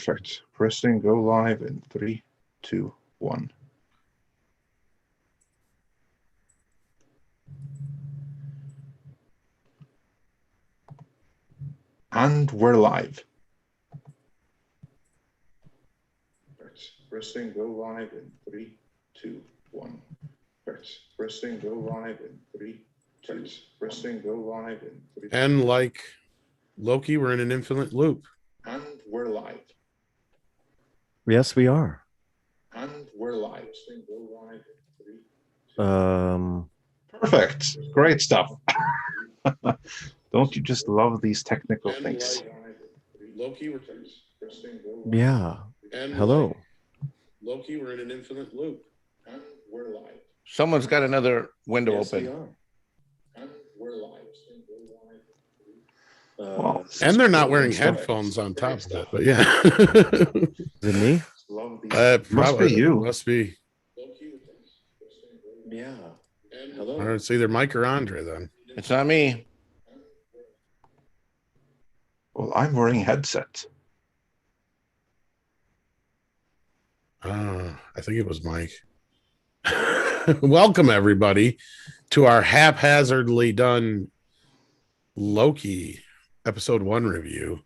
Perfect. Pressing go live in 3, 2, 1. And we're live. Pressing go live in 3, 2, 1. Pressing go live in 3, 2. Pressing go live in 3. And like Loki, we're in an infinite loop. And we're live. Yes, we are. And we're live. Perfect. Great stuff. Don't you just love these technical things? Loki, Yeah. and Hello. Loki, we're in an infinite loop. And we're live. Someone's got another window open. And we're live. And they're not wearing headphones on top of it, but yeah. Is it me? Must be you. Must be. Yeah. Hello. Or it's either Mike or Andre then. It's not me. Well, I'm wearing a headset. I think it was Mike. Welcome everybody to our haphazardly done Loki episode 1 review.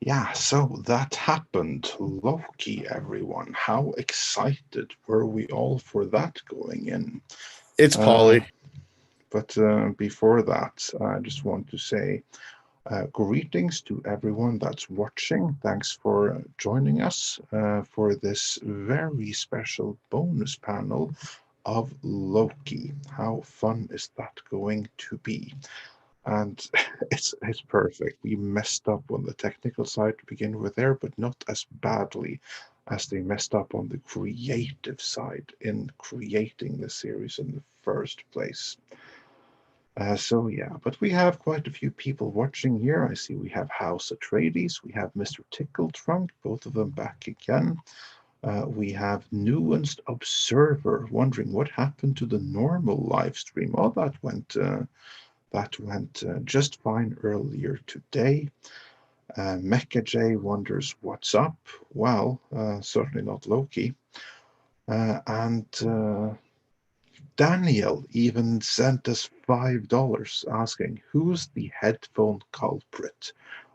Yeah, so that happened. Loki, everyone. How excited were we all for that going in? It's Paulie. But before that, I just want to say greetings to everyone that's watching. Thanks for joining us for this very special bonus panel of Loki. How fun is that going to be? And it's perfect. We messed up on the technical side to begin with there, but not as badly as they messed up on the creative side in creating the series in the first place. So yeah, but we have quite a few people watching here. I see we have House Atreides, we have Mr. Tickle Trunk, both of them back again. We have Nuanced Observer wondering what happened to the normal live stream. Oh, that went just fine earlier today. Mecha J wonders what's up. Well, certainly not Loki. And Daniel even sent us $5 asking, who's the headphone culprit?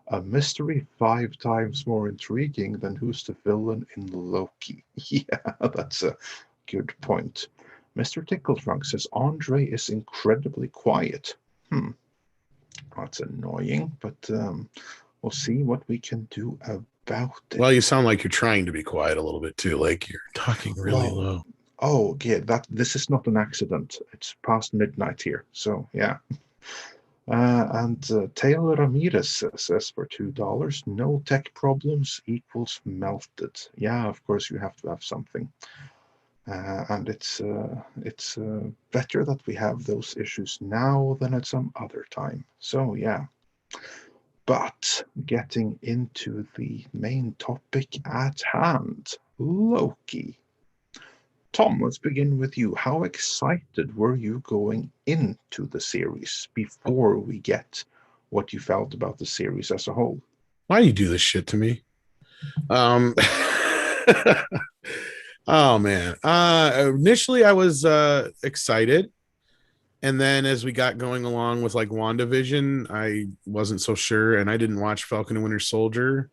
A mystery 5 times more intriguing than who's the villain in Loki. Yeah, that's a good point. Mr. Tickletrunk says Andre is incredibly quiet. That's annoying, but we'll see what we can do about it. Well, you sound like you're trying to be quiet a little bit too, like you're talking really low. Oh, yeah, this is not an accident. It's past midnight here, so yeah. And Taylor Ramirez says for $2, no tech problems equals melted. Yeah, of course you have to have something. And it's better that we have those issues now than at some other time. So yeah. But getting into the main topic at hand, Loki. Tom, let's begin with you. How excited were you going into the series before we get what you felt about the series as a whole? Why do you do this shit to me? Oh man. Initially I was excited. And then as we got going along with like WandaVision, I wasn't so sure, and I didn't watch Falcon and Winter Soldier.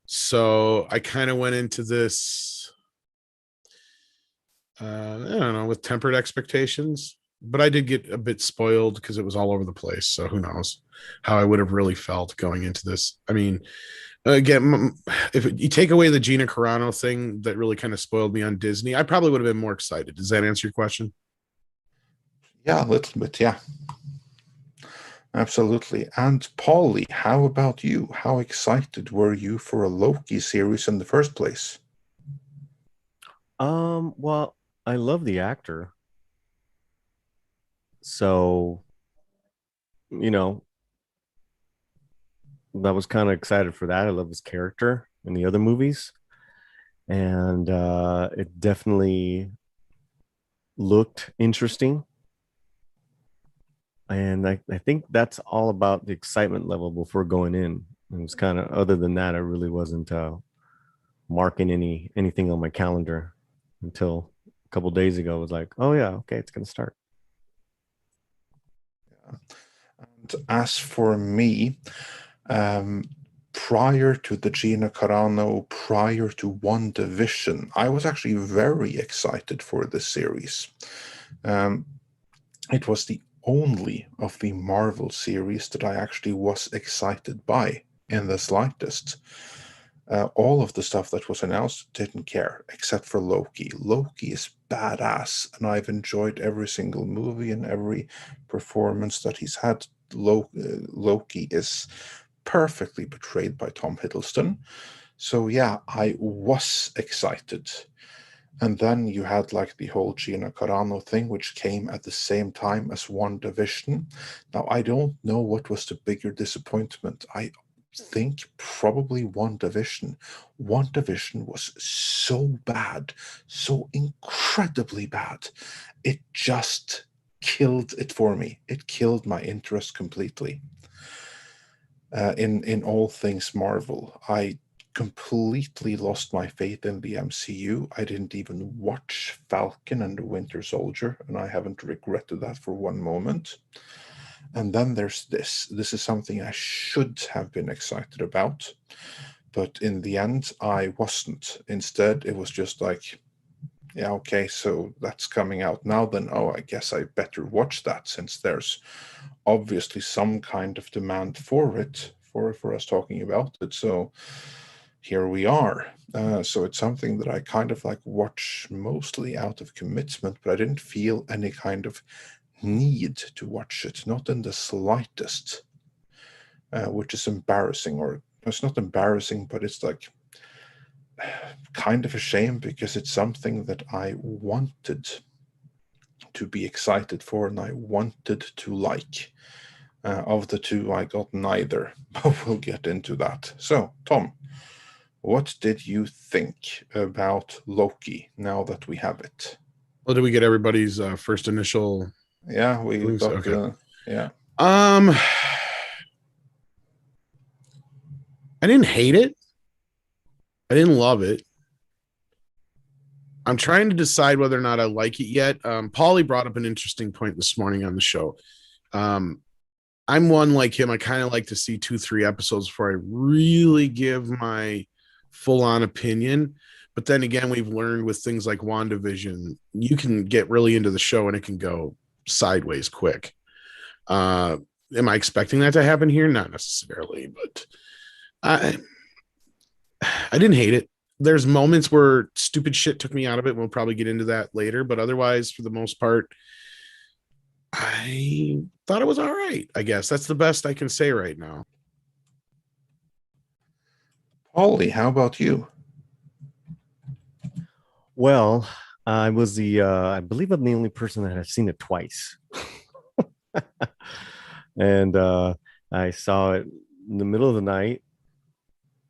So I kind of went into this I don't know, with tempered expectations, but I did get a bit spoiled because it was all over the place. So who knows how I would have really felt going into this. I mean, again, if you take away the Gina Carano thing that really kind of spoiled me on Disney, I probably would have been more excited. Does that answer your question? Yeah, a little bit, yeah. Absolutely. And Paulie, how about you? How excited were you for a Loki series in the first place? Well, I love the actor. So, you know, I was kind of excited for that. I love his character in the other movies. And it definitely looked interesting. And I think that's all about the excitement level before going in. It was kind of, other than that, I really wasn't marking anything on my calendar until a couple days ago. It was like, oh yeah, okay, it's gonna start. And as for me, um, prior to the Gina Carano, prior to WandaVision, I was actually very excited for this series. Um, it was the only of the Marvel series that I actually was excited by in the slightest. All of the stuff that was announced didn't care, except for Loki. Loki is badass, and I've enjoyed every single movie and every performance that he's had. Loki is perfectly portrayed by Tom Hiddleston. So yeah, I was excited. And then you had like the whole Gina Carano thing, which came at the same time as WandaVision. Now, I don't know what was the bigger disappointment. I think probably WandaVision. WandaVision was so bad, so incredibly bad. It just killed it for me. It killed my interest completely. In all things Marvel, I completely lost my faith in the MCU. I didn't even watch Falcon and the Winter Soldier, and I haven't regretted that for one moment. And then there's this. This is something I should have been excited about, but in the end, I wasn't. Instead, it was just like, yeah, okay, so that's coming out now, then, oh, I guess I better watch that since there's obviously some kind of demand for it, for us talking about it. So here we are. So it's something that I kind of like watch mostly out of commitment, but I didn't feel any kind of need to watch it, not in the slightest, which is embarrassing, or it's not embarrassing, but it's like kind of a shame because it's something that I wanted to be excited for and I wanted to like. Of the two, I got neither, but we'll get into that. So, Tom, what did you think about Loki now that we have it? Well, did we get everybody's first initial Yeah, we feelings? got Okay. the, yeah. I didn't hate it. I didn't love it. I'm trying to decide whether or not I like it yet. Paulie brought up an interesting point this morning on the show. Um, I'm one like him. I kind of like to see 2-3 episodes before I really give my full on opinion. But then again, we've learned with things like WandaVision, you can get really into the show and it can go sideways quick. Am I expecting that to happen here? Not necessarily, but I I didn't hate it. There's moments where stupid shit took me out of it. We'll probably get into that later, but otherwise, for the most part, I thought it was all right. I guess that's the best I can say right now. Polly, how about you? Well, I was I believe I'm the only person that has seen it twice. And I saw it in the middle of the night,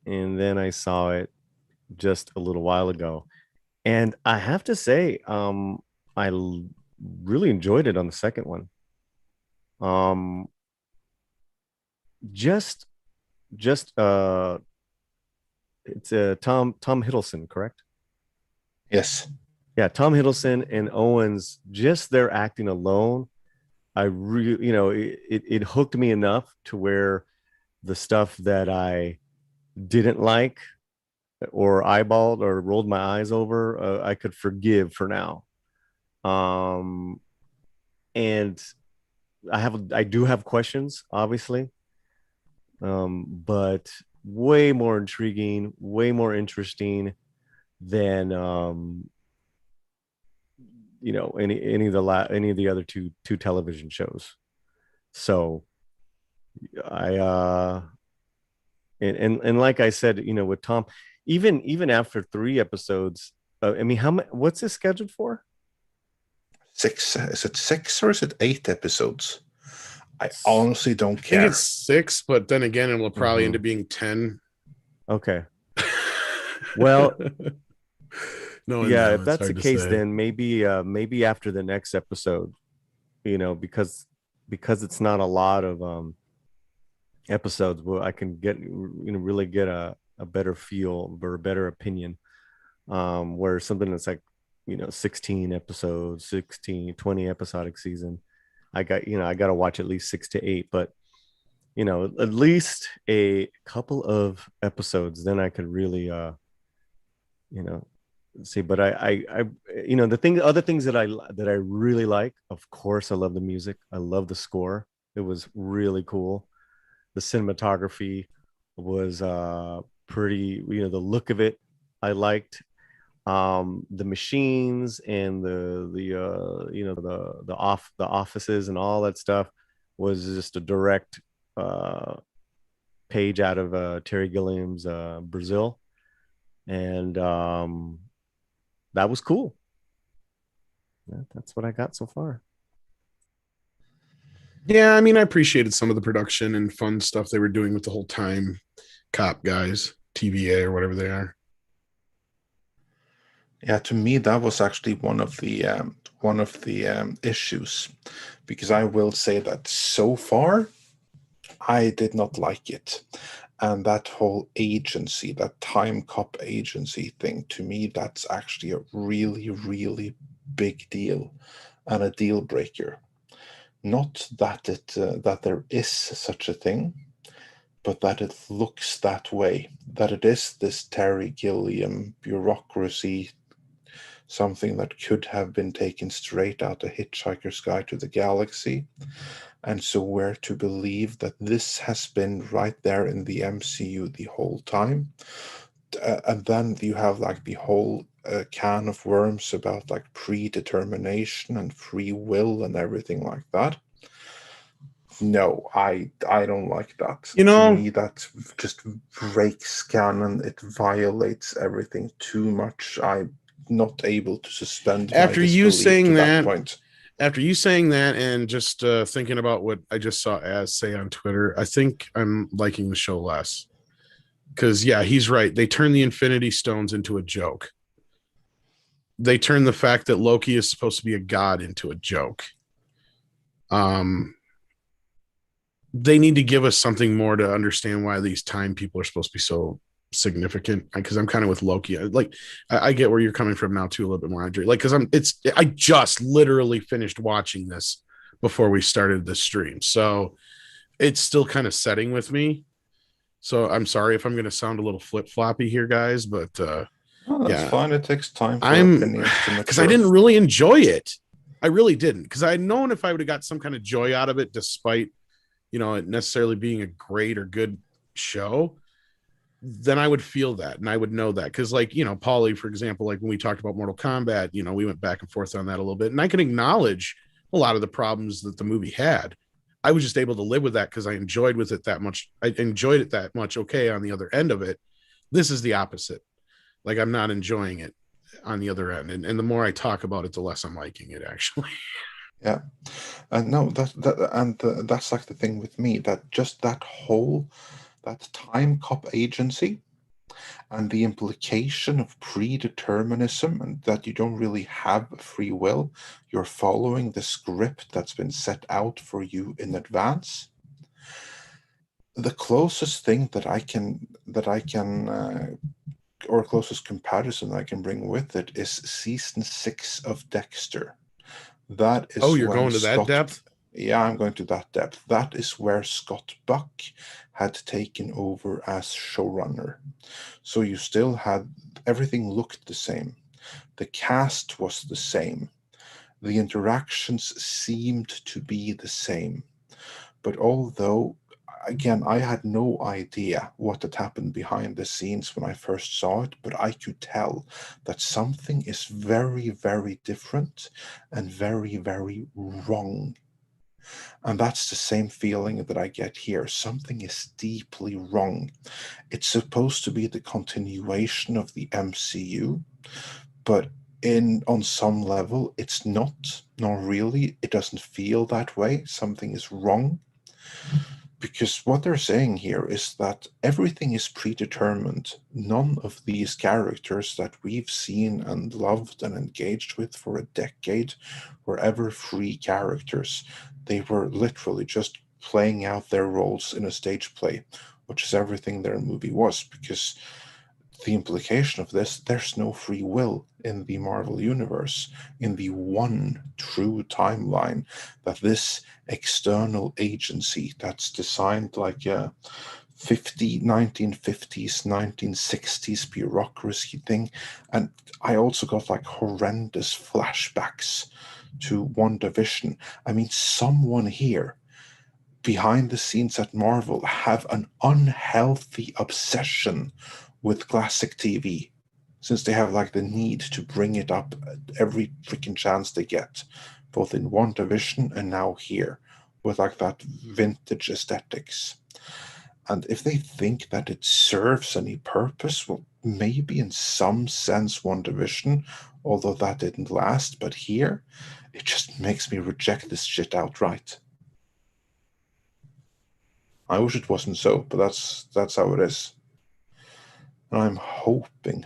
and then I saw it just a little while ago. And I have to say, really enjoyed it on the second one. Um, just, just it's Tom Hiddleston, correct? Yes. Yeah, Tom Hiddleston and Owens, just their acting alone, I really, it hooked me enough to where the stuff that I didn't like or eyeballed or rolled my eyes over, I could forgive for now. Um, and I do have questions, obviously, but way more intriguing, way more interesting than any of the other two television shows. So I and like I said, with Tom, even after 3 episodes, I mean, what's this scheduled for? Six. Is it 6 or is it 8 episodes? I honestly don't I think care. it's 6, but then again, it will probably end Mhm. up being 10. Okay. Well, No, yeah, no, if it's that's the hard to case, say. then maybe after the next episode, because because it's not a lot of episodes, where I can get really get a better feel or a better opinion. Where something that's like 16 episodes, 16, 20 episodic season, I got to watch at least 6 to 8, but at least a couple of episodes, then I could really you know see. But I the other things that I really like, of course, I love the music, I love the score. It was really cool. The cinematography was pretty, the look of it I liked. The machines and the offices and all that stuff was just a direct uh page out of Terry Gilliam's Brazil. And that was cool. Yeah, that's what I got so far. Yeah, I mean, I appreciated some of the production and fun stuff they were doing with the whole time cop guys, TVA or whatever they are. Yeah, to me that was actually one of the issues, because I will say that so far I did not like it. And that whole agency, that time cop agency thing, to me, that's actually a really, really big deal and a deal breaker. Not that that there is such a thing, but that it looks that way. That it is this Terry Gilliam bureaucracy, something that could have been taken straight out of Hitchhiker's Guide to the Galaxy. And so we're to believe that this has been right there in the MCU the whole time. And then you have like the whole can of worms about like predetermination and free will and everything like that. No, I don't like that. You To know, me, that just breaks canon. It violates everything too much. I'm not able to suspend my after you disbelief to saying that that, point. and just thinking about what I just saw Az say on Twitter, I think I'm liking the show less. Because, yeah, he's right. They turn the Infinity Stones into a joke. They turn the fact that Loki is supposed to be a god into a joke. They need to give us something more to understand why these time people are supposed to be so significant. Because I'm kind of with Loki. Like, I get where you're coming from now too, a little bit more, Andre. Like, because I just literally finished watching this before we started the stream, so it's still kind of setting with me. So I'm sorry if I'm going to sound a little flip floppy here, guys, but Oh, that's yeah, fine. It takes time for I'm opinions to because I mature. didn't really enjoy it. I really didn't, because I'd known if I would have got some kind of joy out of it, despite it necessarily being a great or good show, then I would feel that and I would know that. Because, like, Paulie, for example, like when we talked about Mortal Kombat, we went back and forth on that a little bit, and I can acknowledge a lot of the problems that the movie had. I was just able to live with that because I enjoyed with it that much. I enjoyed it that much. Okay, on the other end of it, this is the opposite. Like, I'm not enjoying it on the other end, and the more I talk about it, the less I'm liking it, actually. Yeah, and no, that's like the thing with me, that just that time cop agency and the implication of predeterminism, and that you don't really have free will. You're following the script that's been set out for you in advance. The closest thing or closest comparison I can bring with it is season 6 of Dexter. That Oh, is you're when going to that Scott, depth? yeah, I'm going to that depth. That is where Scott Buck had taken over as showrunner. So you still had everything looked the same. The cast was the same. The interactions seemed to be the same. But although, again, I had no idea what had happened behind the scenes when I first saw it, but I could tell that something is very, very different and very, very wrong. And that's the same feeling that I get here. Something is deeply wrong. It's supposed to be the continuation of the MCU, but on some level it's not. Nor really. It doesn't feel that way. Something is wrong. Because what they're saying here is that everything is predetermined. None of these characters that we've seen and loved and engaged with for a decade were ever free characters. they were literally just playing out their roles in a stage play, which is everything their movie was, because the implication of this, there's no free will in the Marvel universe, in the one true timeline, that this external agency that's designed like a 1950s, 1960s bureaucracy thing. And I also got like horrendous flashbacks to WandaVision. I mean, someone here behind the scenes at Marvel have an unhealthy obsession with classic TV, since they have like the need to bring it up every freaking chance they get, both in WandaVision and now here, with like that vintage aesthetics. And if they think that it serves any purpose, well, maybe in some sense WandaVision, although that didn't last, but here, it just makes me reject this shit outright. I wish it wasn't so, but that's how it is. And I'm hoping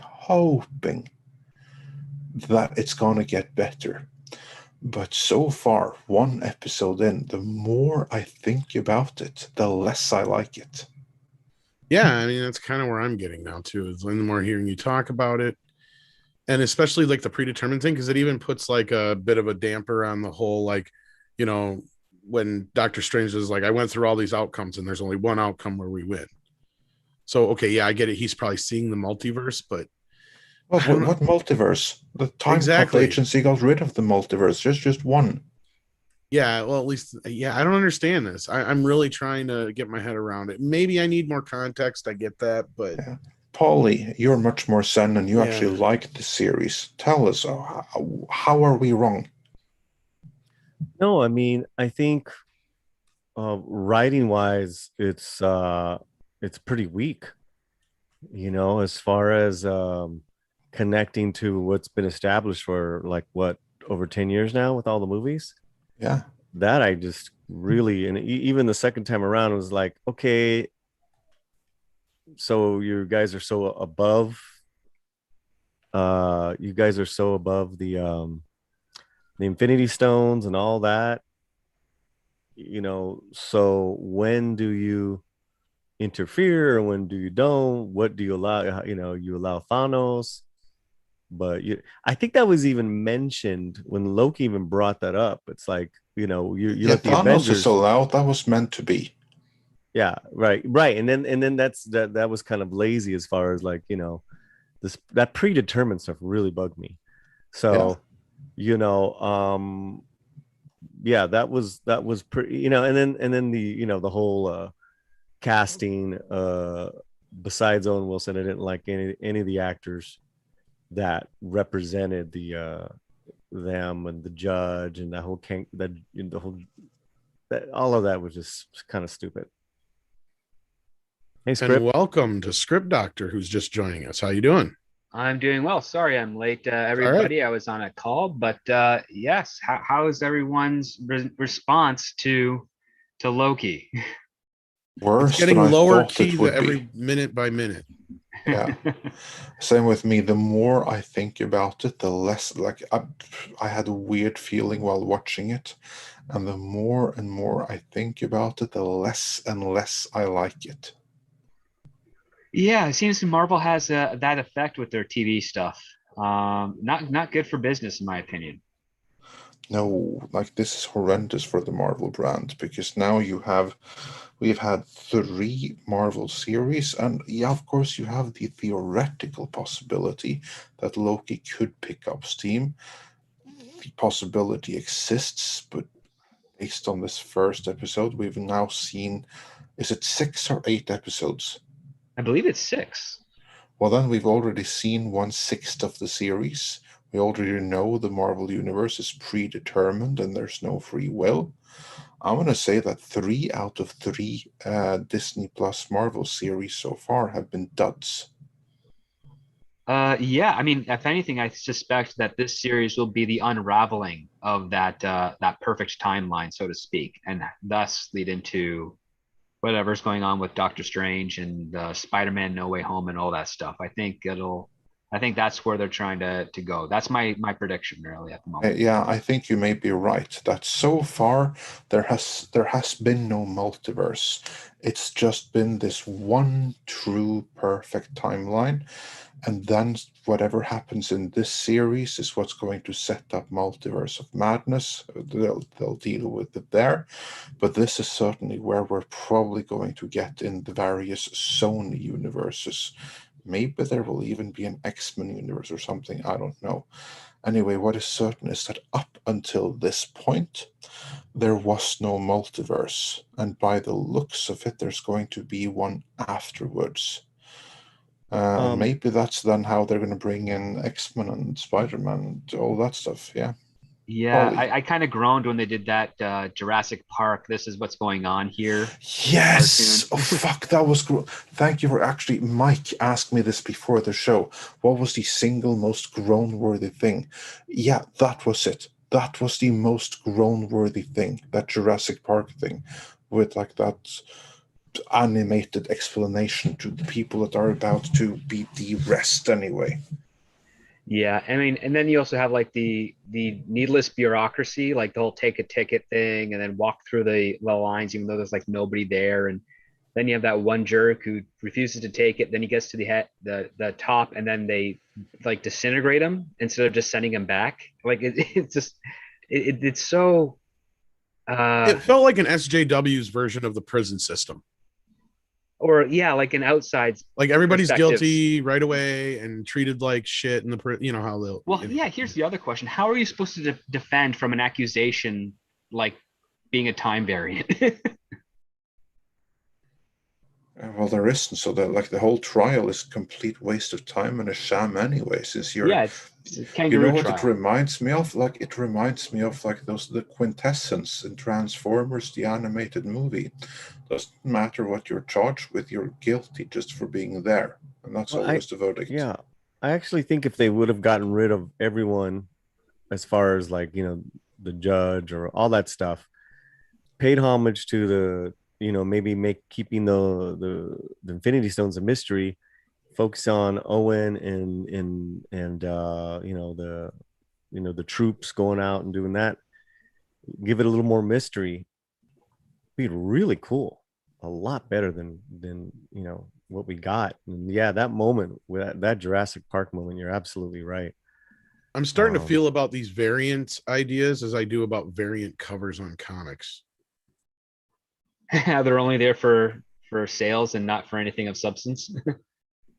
that it's gonna get better. But so far, one episode in, the more I think about it, the less I like it. Yeah, I mean that's kind of where I'm getting now too. Is the more hearing you talk about it, and especially like the predetermined thing, because it even puts like a bit of a damper on the whole, like, you know, when Doctor Strange is like, I went through all these outcomes and there's only one outcome where we win. So okay, yeah, I get it. He's probably seeing the multiverse, but Well, what multiverse? The time exactly agency got rid of the multiverse. Just one. Yeah, well, at least, yeah, I don't understand this. I'm really trying to get my head around it. Maybe I need more context. I get that, but Yeah. Paulie, you're much more zen and you actually yeah, like the series. Tell us, how are we wrong? No, I mean, I think writing wise, it's pretty weak, as far as connecting to what's been established for like what over 10 years now with all the movies. Yeah. That I just really, and even the second time around was like, okay, so you guys are so above you guys are so above the Infinity Stones and all that, so when do you interfere, or when do you don't? What do you allow? You allow Thanos, but I think that was even mentioned when Loki even brought that up. It's like, you Yeah, let the Thanos is Avengers. allowed. That was meant to be. Yeah, right, and then that was kind of lazy as far as like, this that predetermined stuff really bugged me. Yeah. So, you know, um, yeah, that was pretty, and then the whole casting. Besides Owen Wilson, I didn't like any of the actors that represented them and the judge and that whole the whole that all of that was just kind of stupid. Hey, and script. welcome to Script Doctor, who's just joining us. How you doing? I'm doing well. Sorry I'm late, All right. everybody. I was on a call, but yes, how is everyone's response to Loki? It's Worse than getting I lower thought key it would every be. minute by minute. Yeah. Same with me. The more I think about it, the less like I had a weird feeling while watching it, and the more and more I think about it, the less and less I like it. Yeah, it seems Marvel has that effect with their TV stuff. Not good for business, in my opinion. No, like this is horrendous for the Marvel brand, because now we've had three Marvel series, and yeah, of course, you have the theoretical possibility that Loki could pick up steam. The possibility exists, but based on this first episode, we've now seen, is it 6 or 8 episodes? I believe it's 6. Well, then we've already seen 1/6 of the series. We already know the Marvel Universe is predetermined and there's no free will. I'm going to say that 3 out of 3 Disney Plus Marvel series so far have been duds. Yeah, I mean, if anything, I suspect that this series will be the unraveling of that perfect timeline, so to speak, and thus lead into whatever's going on with Doctor Strange and Spider-Man No Way Home and all that stuff. I think I think that's where they're trying to go. That's my prediction really at the moment. Yeah, I think you may be right that so far there has been no multiverse. It's just been this one true perfect timeline, and then whatever happens in this series is what's going to set up Multiverse of Madness. They'll deal with it there, but this is certainly where we're probably going to get in the various Sony universes. Maybe there will even be an X-Men universe or something. I don't know. Anyway, what is certain is that up until this point, there was no multiverse, and by the looks of it, there's going to be one afterwards. And maybe that's then how they're going to bring in X-Men and Spider-Man and all that stuff. Yeah. Yeah, Probably. I kind of groaned when they did that Jurassic Park. This is what's going on here. Yes. Oh, Cartoon. fuck. That was Thank you for actually. Mike asked me this before the show. What was the single most groan-worthy thing? Yeah, that was it. That was the most groan-worthy thing. That Jurassic Park thing, with like that animated explanation to the people that are about to be de-rest anyway. Yeah, I mean, and then you also have like the needless bureaucracy, like the whole take a ticket thing, and then walk through the lines, even though there's like nobody there. And then you have that one jerk who refuses to take it. Then he gets to the top, and then they like disintegrate him instead of just sending him back. Like it's just it's so It felt like an SJW's version of the prison system. or yeah, like an outside Like everybody's perspective. guilty right away and treated like shit in the you know how they'll. Well, yeah, here's the other question. How are you supposed to defend from an accusation like being a time variant? Well, there isn't. So that like the whole trial is a complete waste of time and a sham anyway. Since you're, Yeah, it's a you kangaroo know what trial. it reminds me of? Like it reminds me of like the quintessence in Transformers, the animated movie. Doesn't matter what you're charged with, you're guilty just for being there, and that's Well, always the verdict. Yeah, I actually think if they would have gotten rid of everyone, as far as like the judge or all that stuff, paid homage to the maybe make keeping the Infinity Stones a mystery, focus on Owen and the troops going out and doing that, give it a little more mystery, be really cool, a lot better than what we got. And yeah, that moment with that Jurassic Park moment, you're absolutely right. I'm starting to feel about these variant ideas as I do about variant covers on comics. They're only there for sales and not for anything of substance.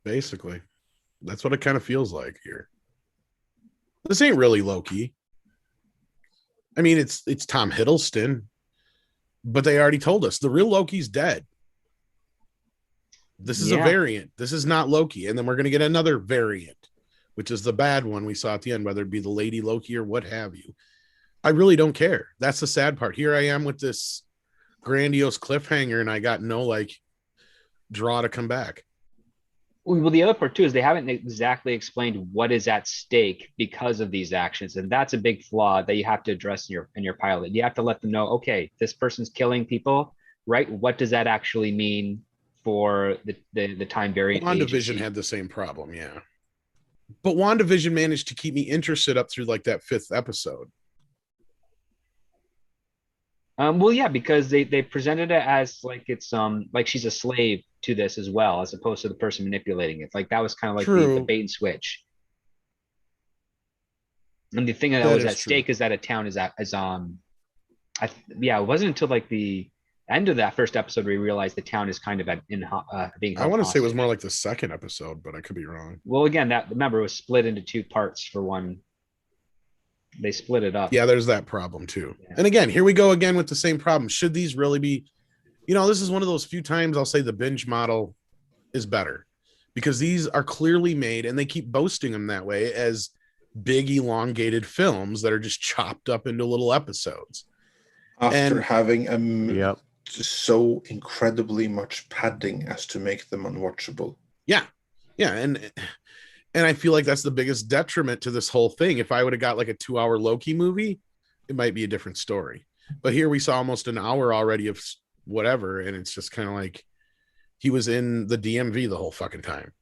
Basically, that's what it kind of feels like here. This ain't really Loki. I mean, it's Tom Hiddleston, but they already told us the real Loki's dead. This is a variant. This is not Loki. And then we're going to get another variant, which is the bad one we saw at the end, whether it be the Lady Loki or what have you. I really don't care. That's the sad part. Here I am with this grandiose cliffhanger, and I got no like draw to come back. Well, the other part too is they haven't exactly explained what is at stake because of these actions, and that's a big flaw that you have to address in your pilot. You have to let them know, okay, this person's killing people, right? What does that actually mean for the time variant? WandaVision had the same problem, yeah. But WandaVision managed to keep me interested up through like that 5th episode. Well, yeah, because they presented it as like it's like she's a slave to this as well, as opposed to the person manipulating it. Like that was kind of like the bait and switch. And the thing that was at stake is that a town is it wasn't until like the end of that first episode we realized the town is kind of being. I want to say it was more like the 2nd episode, but I could be wrong. Well, again, remember it was split into 2 parts for one. They split it up. Yeah, there's that problem too. Yeah. And again, here we go again with the same problem. Should these really be, this is one of those few times I'll say the binge model is better because these are clearly made and they keep boasting them that way as big elongated films that are just chopped up into little episodes. After having so incredibly much padding as to make them unwatchable. Yeah. Yeah. And I feel like that's the biggest detriment to this whole thing. If I would have got like a 2-hour Loki movie, it might be a different story. But here we saw almost an hour already of whatever. And it's just kind of like he was in the DMV the whole fucking time.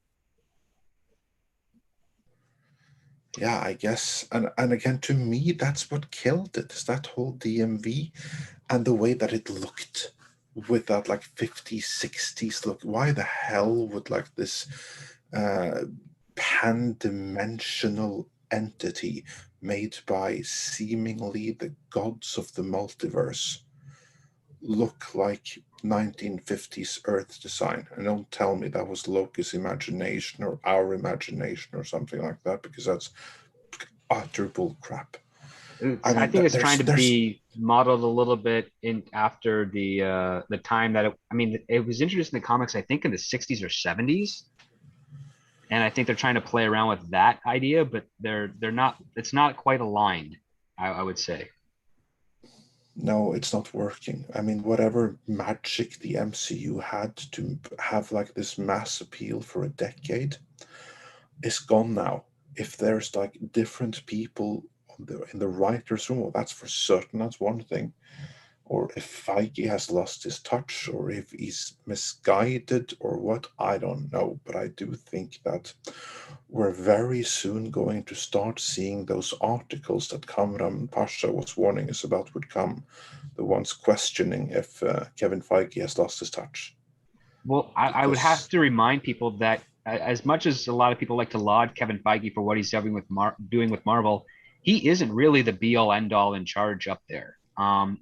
Yeah, I guess. And again, to me, that's what killed it, is that whole DMV and the way that it looked with that like 50s, 60s look. Why the hell would like this uh, pan-dimensional entity made by seemingly the gods of the multiverse look like 1950s Earth design? And don't tell me that was Loki's imagination or our imagination or something like that, because that's utter bull crap. I I mean, think it's trying to there's be modeled a little bit in after the time that I mean, it was introduced in the comics, I think in the 60s or 70s. And I think they're trying to play around with that idea, but they're not, it's not quite aligned, I would say. no, it's not working. I mean, whatever magic the MCU had to have like this mass appeal for a decade is gone now. If there's like different people in the writers' room, well, that's for certain. That's one thing. Or if Feige has lost his touch, or if he's misguided, or what, I don't know. But I do think that we're very soon going to start seeing those articles that Kamran Pasha was warning us about would come, the ones questioning if Kevin Feige has lost his touch. Well, I would have Because to remind people that as much as a lot of people like to laud Kevin Feige for what he's doing with Marvel, he isn't really the be all end all in charge up there.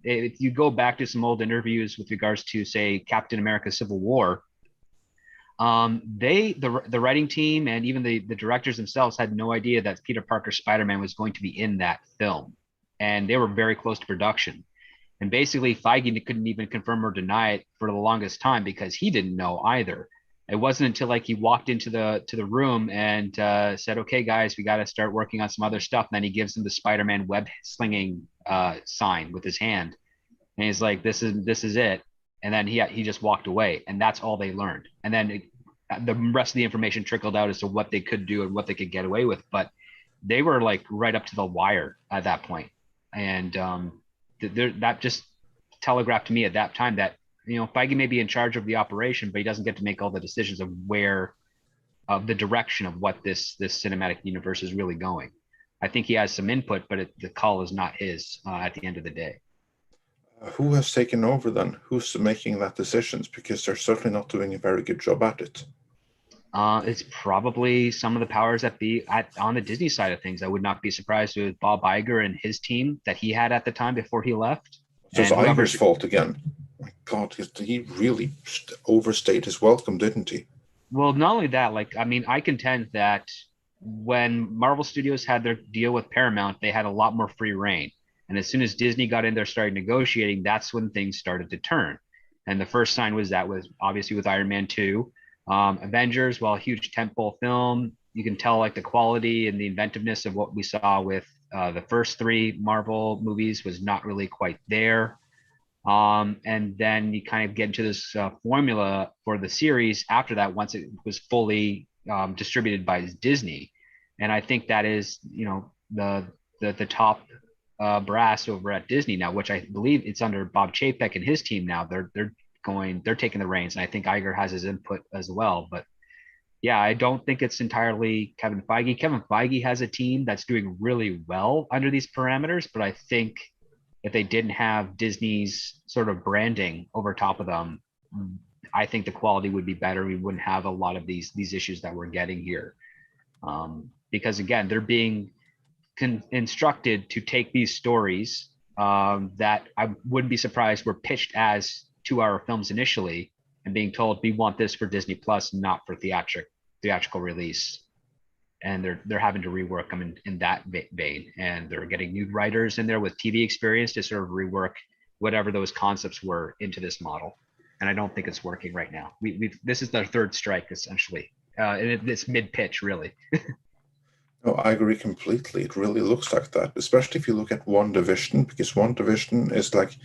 If you go back to some old interviews with regards to, say, Captain America: Civil War, the writing team and even the directors themselves had no idea that Peter Parker Spider-Man was going to be in that film, and they were very close to production. And basically, Feige couldn't even confirm or deny it for the longest time because he didn't know either. It wasn't until like he walked into the room and said, "Okay, guys, we got to start working on some other stuff." And then he gives them the Spider-Man web slinging sign with his hand, and he's like, "This is it." And then he just walked away, and that's all they learned. And then the rest of the information trickled out as to what they could do and what they could get away with. But they were like right up to the wire at that point, and that just telegraphed to me at that time that Feige may be in charge of the operation, but he doesn't get to make all the decisions of where of the direction of what this cinematic universe is really going. I think he has some input, but the call is not his at the end of the day. who has taken over then? Who's making that decisions? Because they're certainly not doing a very good job at it. It's probably some of the powers that be on the Disney side of things. I would not be surprised with Bob Iger and his team that he had at the time before he left, So it's and Iger's whoever's. fault again. My God, he really overstayed his welcome, didn't he? Well, not only that, like, I mean, I contend that when Marvel Studios had their deal with Paramount, they had a lot more free reign. And as soon as Disney got in there, started negotiating, that's when things started to turn. And the first sign was obviously with Iron Man 2. Avengers, while a huge tentpole film, you can tell like the quality and the inventiveness of what we saw with the first three Marvel movies was not really quite there. And then you kind of get into this formula for the series after that once it was fully distributed by Disney. And I think that is, the top brass over at Disney now, which I believe it's under Bob Chapek and his team now. They're taking the reins, and I think Iger has his input as well. But yeah, I don't think it's entirely Kevin Feige. Kevin Feige has a team that's doing really well under these parameters, but I think if they didn't have Disney's sort of branding over top of them, I think the quality would be better. We wouldn't have a lot of these issues that we're getting here, because again, they're being instructed to take these stories that I wouldn't be surprised were pitched as 2-hour films initially, and being told we want this for Disney Plus, not for theatrical release. And they're having to rework them in that vein, and they're getting new writers in there with TV experience to sort of rework whatever those concepts were into this model. And I don't think it's working right now. This is their third strike essentially, and it's mid pitch really. No, I agree completely. It really looks like that, especially if you look at WandaVision, because WandaVision is like,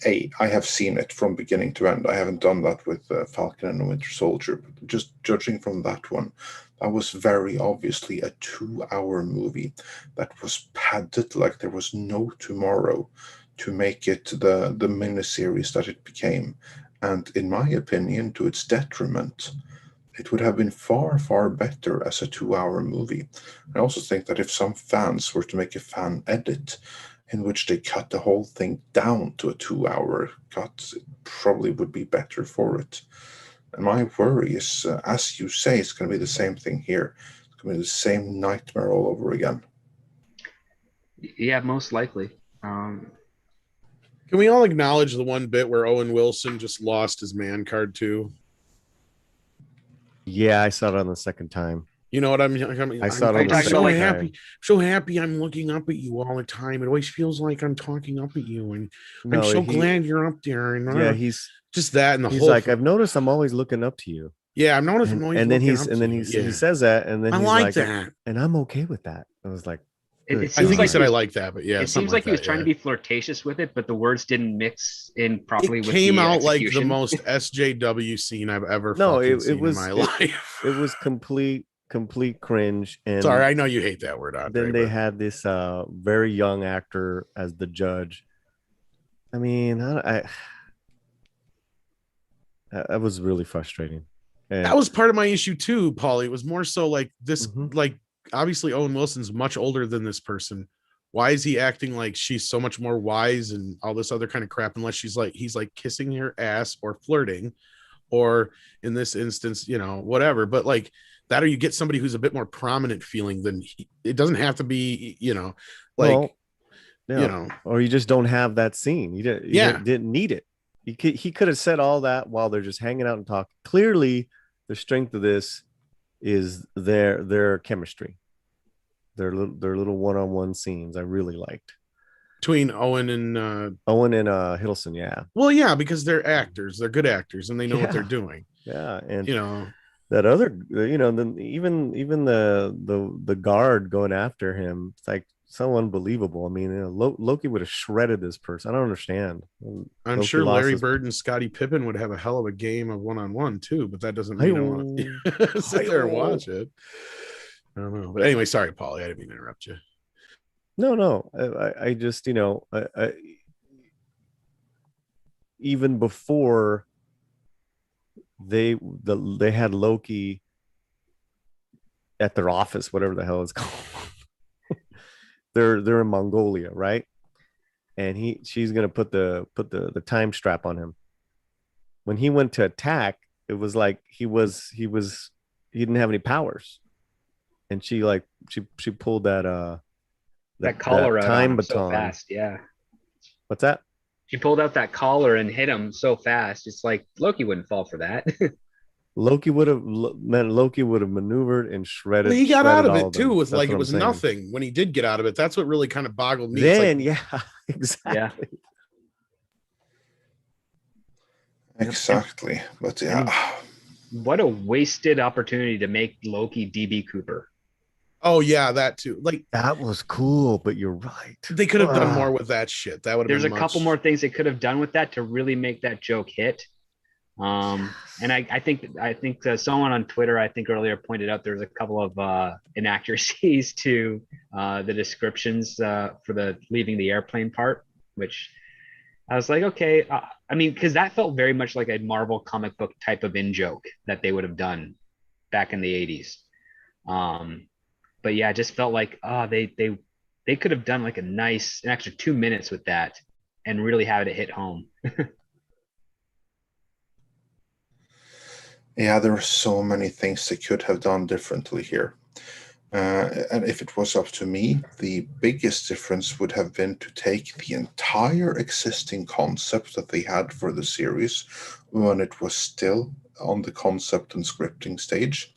I have seen it from beginning to end. I haven't done that with Falcon and Winter Soldier, but just judging from that one, that was very obviously a 2-hour movie that was padded like there was no tomorrow to make it the miniseries that it became. And in my opinion, to its detriment, it would have been far, far better as a 2-hour movie. I also think that if some fans were to make a fan edit in which they cut the whole thing down to a 2-hour cut, it probably would be better for it. And my worry is, as you say, it's going to be the same thing here. It's going to be the same nightmare all over again. Yeah, most likely. Can we all acknowledge the one bit where Owen Wilson just lost his man card too? Yeah, I saw it on the second time. You know what I mean? I saw it on the I'm second so time. happy, so happy. I'm looking up at you all the time. It always feels like I'm talking up at you, and I'm so glad you're up there. And yeah, he's just that, and the he's whole. like, I've noticed I'm always looking up to you. Yeah, I've noticed. I'm always And then looking he says that, and then I he's like like, that. and I'm okay with that. I was like, It good I seems think like he said he I was- like that, but yeah, It seems like he was trying to be flirtatious with it, but the words didn't mix in properly It with came the out like the execution. most SJW scene I've ever No, fucking it seen was- in my life. it was complete cringe. And Sorry, I know you hate that word, Andre. then they but had this very young actor as the judge. I mean, that was really frustrating. And that was part of my issue too, Paulie. It was more so like this, Mhm. like obviously Owen Wilson's much older than this person. Why is he acting like she's so much more wise and all this other kind of crap? Unless he's like kissing her ass or flirting, or in this instance, you know, whatever. But like that, or you get somebody who's a bit more prominent feeling than it doesn't have to be, you know, like well, yeah, you know, or you just don't have that scene. You didn't need it. He could have said all that while they're just hanging out and talking. Clearly, the strength of this is their chemistry, their little one-on-one scenes. I really liked between Owen and Hiddleston. Yeah, well, yeah, because they're actors, they're good actors, and they know what they're Yeah. doing. yeah, and You know, that other, then even the guard going after him, it's like so unbelievable. I mean, Loki would have shredded this person. I don't understand. I'm Loki sure lost Larry his- Bird and Scottie Pippen would have a hell of a game of one-on-one too, but that doesn't mean I want Hi-yo. to sit there and Hi-yo. watch it. I don't know. But anyway, sorry, Paulie. I didn't mean to interrupt you. No. I just, even before they had Loki at their office, whatever the hell it's called. they're in Mongolia, right? And she's gonna put the time strap on him. When he went to attack, it was like he didn't have any powers, and she pulled that collar out on time him so baton. fast. Yeah, What's that? she pulled out that collar and hit him so fast. It's like Loki wouldn't fall for that. Loki would have maneuvered and shredded. Well, he got out of all it them. too with That's like what it I'm was saying. nothing when he did get out of it. That's what really kind of boggled me. It's Then, like, yeah, exactly. Yeah. Exactly. But yeah. What a wasted opportunity to make Loki DB Cooper. oh yeah, that too. Like That was cool, but you're right. they could have done Ah. more with that shit. That would have There's been a couple more things they could have done with that to really make that joke hit. And I think someone on Twitter, I think earlier pointed out there's a couple of inaccuracies to the descriptions for the leaving the airplane part, which I was like, okay. I mean, because that felt very much like a Marvel comic book type of in joke that they would have done back in the 80s. But yeah, it just felt like they could have done like an extra 2 minutes with that and really have it hit home. Yeah, there are so many things they could have done differently here. And if it was up to me, the biggest difference would have been to take the entire existing concept that they had for the series when it was still on the concept and scripting stage,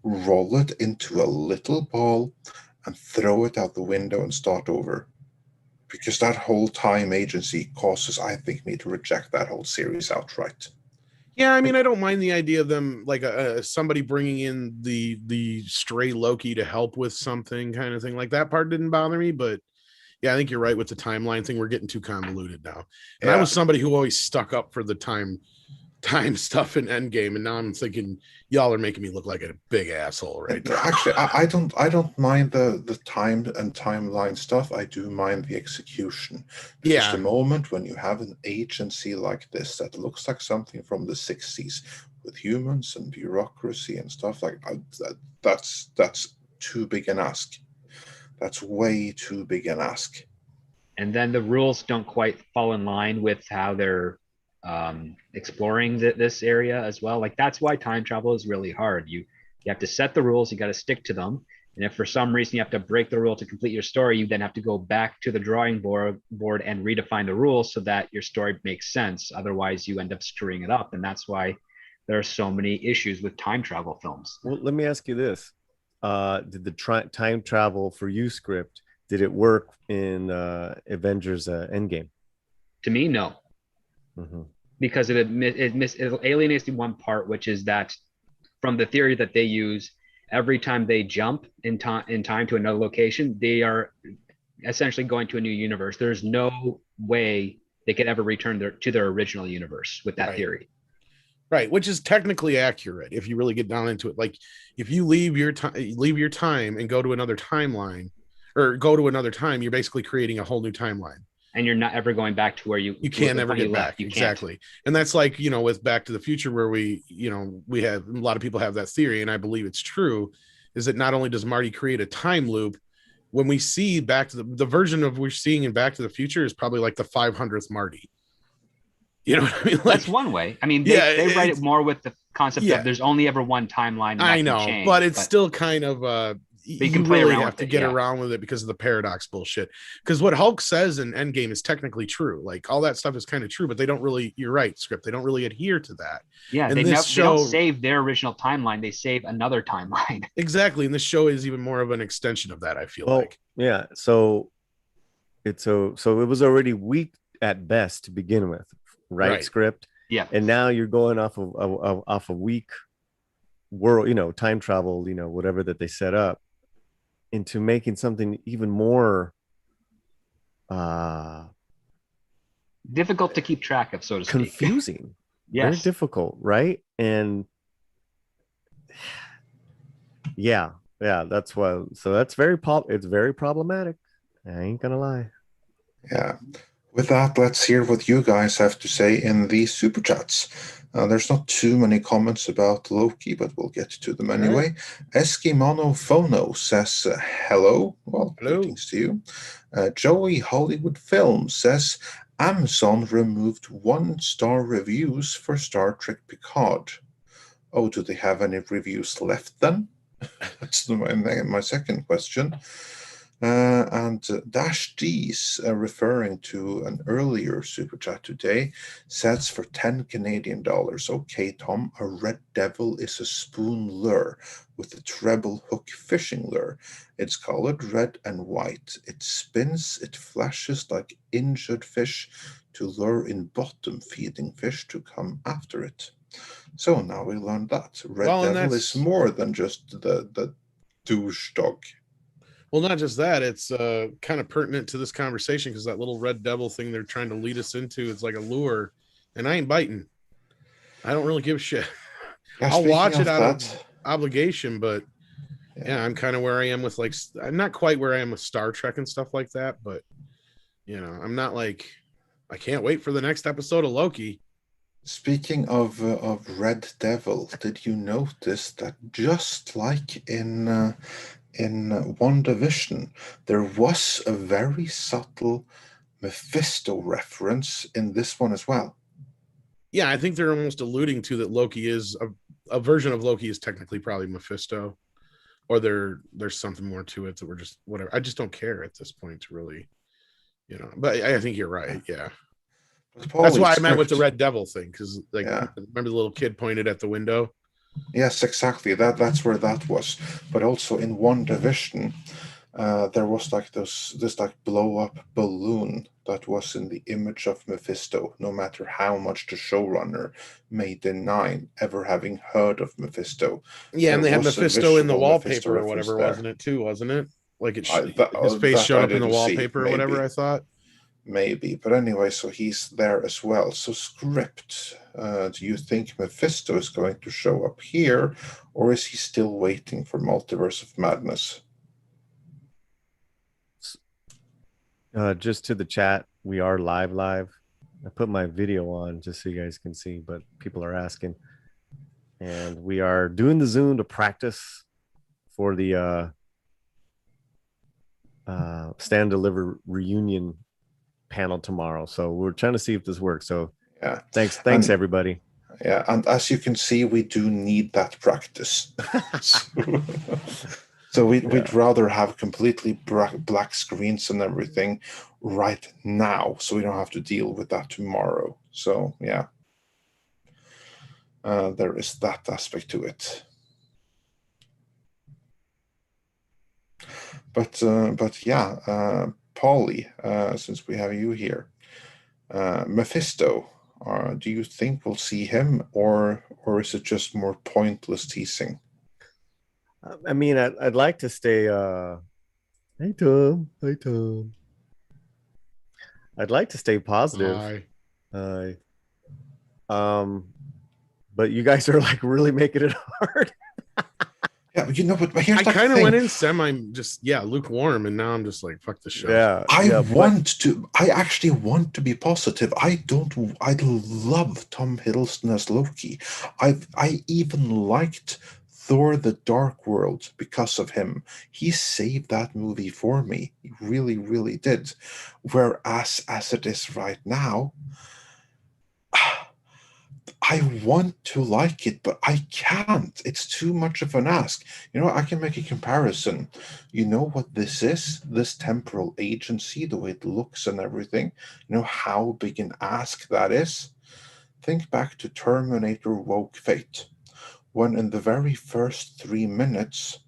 roll it into a little ball and throw it out the window and start over. Because that whole time agency causes, I think, me to reject that whole series outright. Yeah, I mean, I don't mind the idea of them like somebody bringing in the stray Loki to help with something kind of thing. Like that part didn't bother me, but yeah, I think you're right with the timeline thing. We're getting too convoluted now. And I was somebody who always stuck up for the time stuff in Endgame, and now I'm thinking y'all are making me look like a big asshole right now. Actually, I don't mind the time and timeline stuff. I do mind the execution. Because Yeah. the moment when you have an agency like this that looks like something from the 60s, with humans and bureaucracy and stuff like that's too big an ask. That's way too big an ask. And then the rules don't quite fall in line with how they're exploring this area as well. Like that's why time travel is really hard. You have to set the rules, you got to stick to them. And if for some reason you have to break the rule to complete your story, you then have to go back to the drawing board and redefine the rules so that your story makes sense. Otherwise, you end up screwing it up. And that's why there are so many issues with time travel films. Well, let me ask you this. Did the time travel for you script, did it work in Avengers Endgame? To me, no. Mm-hmm. Because it alienates the one part, which is that from the theory that they use, every time they jump in time to another location, they are essentially going to a new universe. There's no way they could ever return to their original universe with that theory. Right, which is technically accurate if you really get down into it. Like if you leave your time and go to another timeline, or go to another time, you're basically creating a whole new timeline. And you're not ever going back to where you can't ever get back. Exactly. And that's like, with Back to the Future, where we have a lot of people have that theory, and I believe it's true, is that not only does Marty create a time loop, when we see Back to the version of we're seeing in Back to the Future is probably like the 500th Marty. You know what I mean? Like, that's one way. I mean, they write it more with the concept of there's only ever one timeline. And I know, but it's still kind of you can really have to get around with it because of the paradox bullshit. Because what Hulk says in Endgame is technically true. Like all that stuff is kind of true, but they don't really. You're right, script. They don't really adhere to that. Yeah, and they don't save their original timeline. They save another timeline. Exactly, and this show is even more of an extension of that. I feel like. Yeah. So it was already weak at best to begin with, right? Script. Yeah. And now you're going off a weak world, time travel, whatever that they set up, into making something even more difficult to keep track of, so to speak. Confusing. Yes. Very difficult, right? And yeah, that's why. So that's it's very problematic. I ain't gonna lie. Yeah. With that, let's hear what you guys have to say in the super chats. There's not too many comments about Loki, but we'll get to them anyway. Eskimono Phono says, hello. Well, greetings to you. Joey Hollywood Film says, Amazon removed 1-star reviews for Star Trek Picard. Oh, do they have any reviews left then? That's my second question. And Dash D's, referring to an earlier super chat today, says for 10 Canadian dollars, okay, Tom, a red devil is a spoon lure with a treble hook fishing lure. It's colored red and white. It spins, it flashes like injured fish to lure in bottom feeding fish to come after it. So now we learned that. Red devil is more than just the douche dog. Well, not just that, it's kind of pertinent to this conversation because that little red devil thing they're trying to lead us into, it's like a lure, and I ain't biting. I don't really give a shit. I'll watch it out of obligation, but yeah, I'm kind of where I am with I'm not quite where I am with Star Trek and stuff like that, but I'm not like, I can't wait for the next episode of Loki. Speaking of Red Devil, did you notice that just like in WandaVision, there was a very subtle Mephisto reference in this one as well? Yeah, I think they're almost alluding to that Loki is a version of Loki is technically probably Mephisto, or there's something more to it that we're just whatever. I just don't care at this point to really, but I think you're right. Yeah. That's why I meant with the Red Devil thing, because remember the little kid pointed at the window? Yes, exactly. That's where that was. But also in WandaVision, there was this blow up balloon that was in the image of Mephisto, no matter how much the showrunner may deny ever having heard of Mephisto. Yeah, and they had Mephisto in the wallpaper or whatever, wasn't it? Like his face showed up in the wallpaper or whatever, I thought. Maybe, but anyway, so he's there as well. So script, do you think Mephisto is going to show up here, or is he still waiting for Multiverse of Madness? Just to the chat, we are live. I put my video on just so you guys can see, but people are asking. and we are doing the Zoom to practice for the Stand Deliver reunion panel tomorrow. So we're trying to see if this works. So Yeah. thanks And- everybody. Yeah, and as you can see, we do need that practice. So we'd rather have completely black screens and everything right now, so we don't have to deal with that tomorrow. So yeah, there is that aspect to it. But yeah, Polly, since we have you here, Mephisto. Do you think we'll see him, or is it just more pointless teasing? I mean, I'd like to stay. Hey Tom. I'd like to stay positive. Hi. But you guys are like really making it hard. Yeah, but here's I the kind of thing. went in lukewarm, and now I'm just like, fuck the show. Yeah. I actually want to be positive. I love Tom Hiddleston as Loki. I even liked Thor the Dark World because of him. He saved that movie for me. He really, really did. Whereas as it is right now, I want to like it, but I can't. It's too much of an ask. I can make a comparison. You know what this is? This temporal agency, the way it looks and everything. You know how big an ask that is? Think back to Terminator Woke Fate, when in the very first 3 minutes,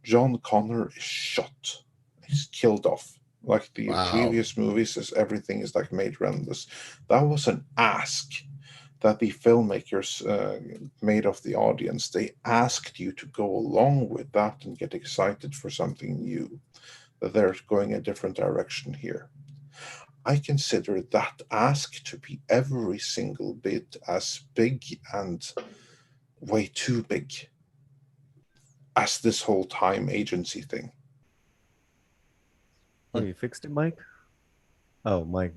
John Connor is shot. He's killed off. Like the previous movies, everything is like made renderless. That was an ask that the filmmakers made of the audience. They asked you to go along with that and get excited for something new, that they're going a different direction here. I consider that ask to be every single bit as big and way too big as this whole time agency thing. Oh, you fixed it, Mike? Oh, Mike.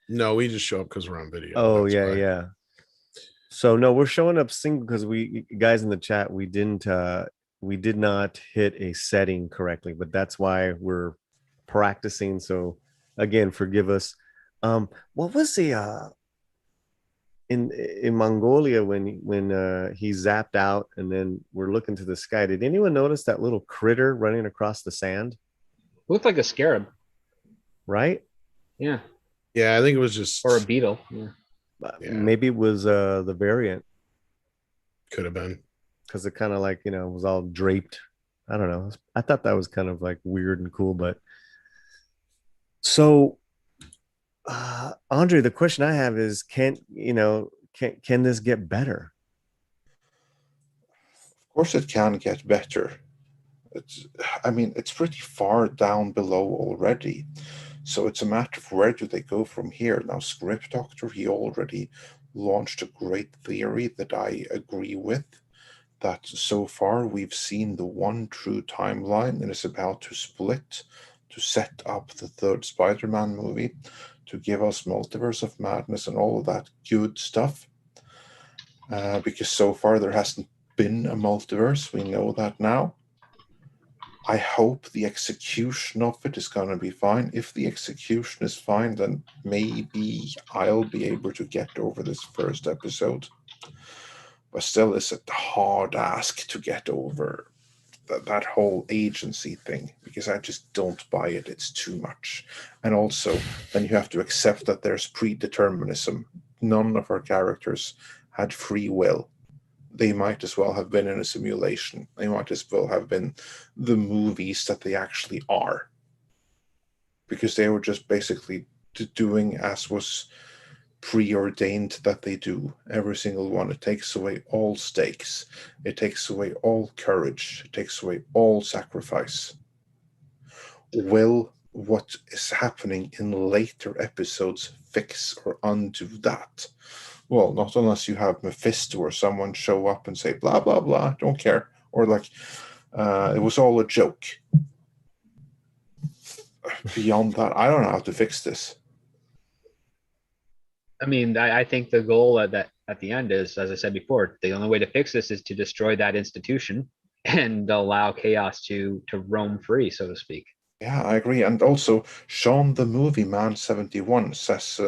No, we just show up because we're on video. Oh, yeah. So no, we're showing up single because we guys in the chat, we did not hit a setting correctly, but that's why we're practicing. So again, forgive us. What was the in Mongolia when he zapped out and then we're looking to the sky? Did anyone notice that little critter running across the sand? Looked like a scarab. Right? Yeah. Yeah, I think it was just or a beetle. Yeah. Maybe it was the variant. Could have been. Because it kind of like, was all draped. I don't know. I thought that was kind of like weird and cool, but so Andre, the question I have is, can this get better? Of course it can get better. It's pretty far down below already. So it's a matter of where do they go from here. Now, Script Doctor, he already launched a great theory that I agree with, that so far we've seen the one true timeline and it's about to split to set up the third Spider-Man movie, to give us Multiverse of Madness and all of that good stuff. Because so far there hasn't been a multiverse. We know that now. I hope the execution of it is going to be fine. If the execution is fine, then maybe I'll be able to get over this first episode. But still, it's a hard ask to get over that whole agency thing, because I just don't buy it. It's too much. And also, then you have to accept that there's predeterminism. None of our characters had free will. They might as well have been in a simulation. They might as well have been the movies that they actually are. Because they were just basically doing as was preordained that they do. Every single one. It takes away all stakes. It takes away all courage. It takes away all sacrifice. Will what is happening in later episodes fix or undo that? Well, not unless you have Mephisto or someone show up and say, blah, blah, blah, don't care. Or like, it was all a joke. Beyond that, I don't know how to fix this. I mean, I think the goal that at the end is, as I said before, the only way to fix this is to destroy that institution and allow chaos to roam free, so to speak. Yeah, I agree. And also, Sean the Movie Man 71 says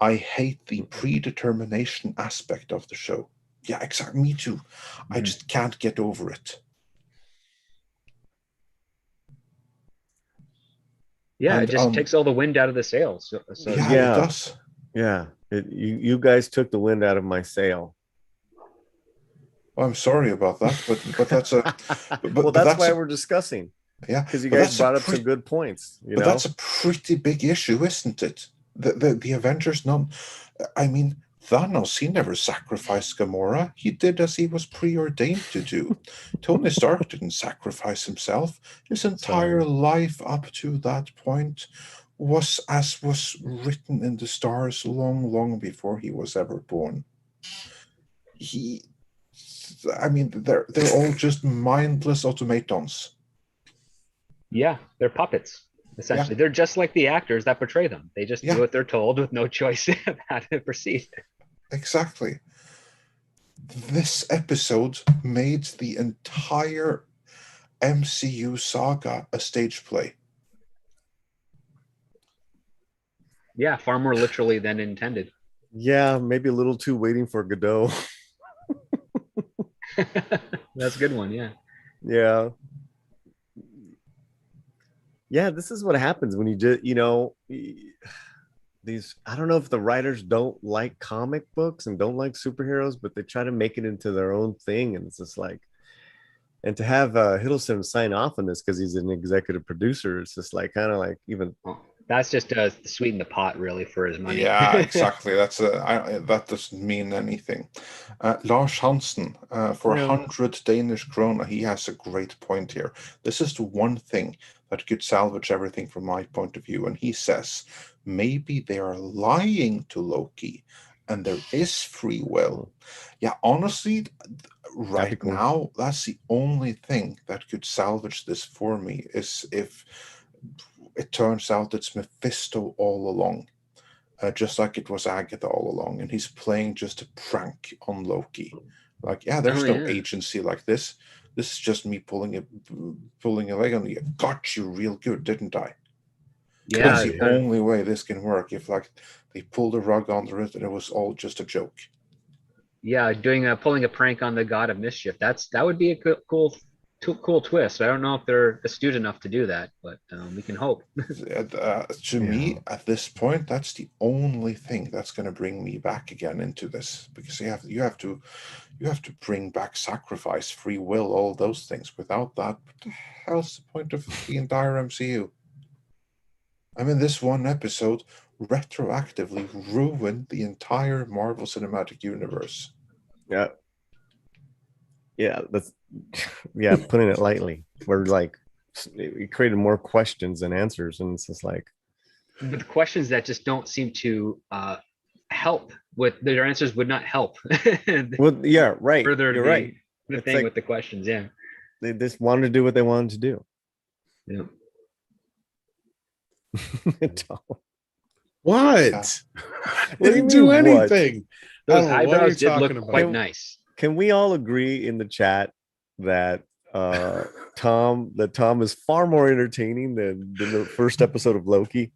I hate the predetermination aspect of the show. Yeah, exactly. Me too. I just can't get over it. Yeah, And, it just takes all the wind out of the sails. So yeah, Yeah. it does. Yeah, you guys took the wind out of my sail. I'm sorry about that, but that's a Well, but that's why a- we're discussing, yeah. because you but guys that's a brought up pre- some good points. You But know, that's a pretty big issue, isn't it? The Avengers, none. I mean, Thanos, he never sacrificed Gamora. He did as he was preordained to do. Tony Stark didn't sacrifice himself. His entire life up to that point was as was written in the stars long, long before he was ever born. I mean, they're all just mindless automatons. yeah, they're puppets. Essentially, they're just like the actors that portray them. They just do what they're told with no choice of how to proceed. Exactly. This episode made the entire MCU saga a stage play. Yeah, far more literally than intended. yeah, maybe a little too waiting for Godot. That's a good one. Yeah. Yeah. Yeah, this is what happens when you just, these, I don't know if the writers don't like comic books and don't like superheroes, but they try to make it into their own thing. And it's just like, and to have Hiddleston sign off on this because he's an executive producer, it's just like kind of like even. Well, that's just to sweeten the pot, really, for his money. Yeah, exactly. That doesn't mean anything. Lars Hansen, for 100 Danish krona, he has a great point here. This is the one thing that could salvage everything from my point of view. And he says, maybe they are lying to Loki and there is free will. Yeah, honestly, right now, that's the only thing that could salvage this for me, is if it turns out it's Mephisto all along. Just like it was Agatha all along, and he's playing just a prank on Loki. Like, there's no agency like this. This is just me pulling a leg on you. Got you real good, didn't I? Yeah, that's the only way this can work. If like they pulled the rug under it and it was all just a joke. Yeah, pulling a prank on the God of Mischief. That would be a cool twist. I don't know if they're astute enough to do that, but we can hope. To me, at this point, that's the only thing that's going to bring me back again into this, because you have to bring back sacrifice, free will, all those things. Without that, what the hell's the point of the entire MCU? I mean, this one episode retroactively ruined the entire Marvel Cinematic Universe. Yeah, that's putting it lightly. We're like, it created more questions than answers, and it's just like, but the questions that just don't seem to help with their answers would not help. Well, yeah, right. Further You're right. The thing with the questions, they just wanted to do what they wanted to do. Yeah. What? They didn't do anything. Those eyebrows did look quite nice. Can we all agree in the chat that Tom is far more entertaining than the first episode of Loki?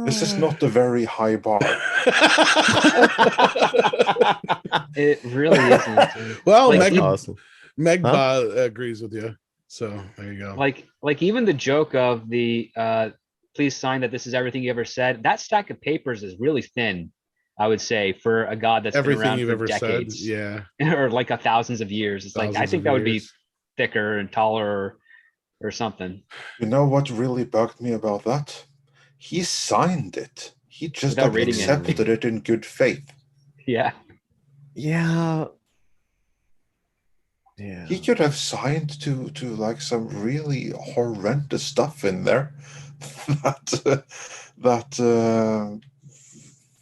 This is not a very high bar. It really isn't. Well, awesome. Megba agrees with you. So there you go. Like even the joke of the please sign that this is everything you ever said. That stack of papers is really thin, I would say, for a god that's everything been around you've for ever decades. said. Or like thousands of years. It's like, I think that would be thicker and taller or something. You know what really bugged me about that? He signed it. He just accepted it in good faith. Yeah. He could have signed to like some really horrendous stuff in there that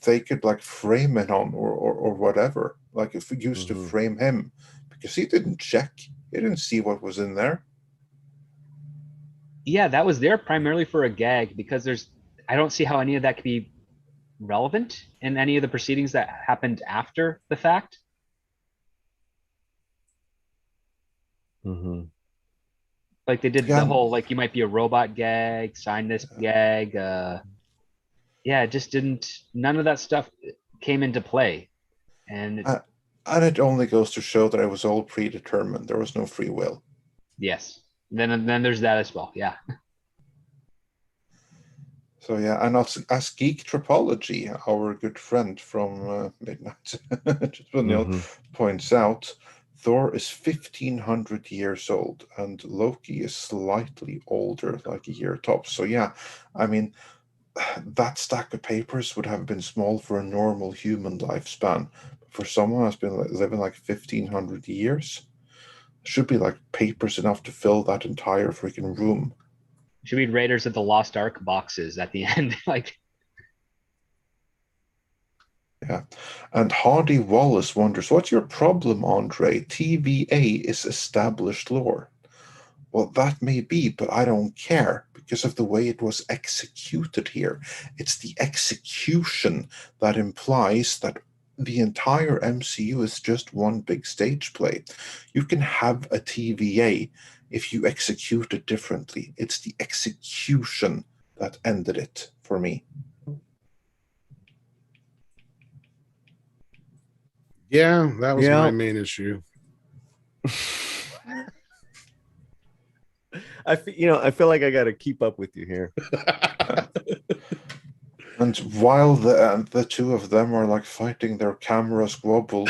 they could like frame it on or whatever. Like if we used to frame him, because he didn't check. He didn't see what was in there. Yeah, that was there primarily for a gag, because I don't see how any of that could be relevant in any of the proceedings that happened after the fact. Mhm. Like they did Yeah, the whole like you might be a robot gag, sign this gag. Yeah, it just didn't. None of that stuff came into play, and uh, and it only goes to show that it was all predetermined. There was no free will. yes, then there's that as well. Yeah, So yeah, and as Geek Tropology, our good friend from Midnight, Mhm. points out, Thor is 1,500 years old, and Loki is slightly older, like a year tops. So yeah, I mean, that stack of papers would have been small for a normal human lifespan. For someone who's been living like 1,500 years, should be like papers enough to fill that entire freaking room. should read Raiders of the Lost Ark boxes at the end. Like, Yeah. And Hardy Wallace wonders, what's your problem, Andre? TVA is established lore. Well, that may be, but I don't care because of the way it was executed here. It's the execution that implies that the entire MCU is just one big stage play. You can have a TVA if you execute it differently. It's the execution that ended it for me. Yeah, that was my Yeah. main issue. I feel like I got to keep up with you here. And while the two of them are like fighting their camera squabbles,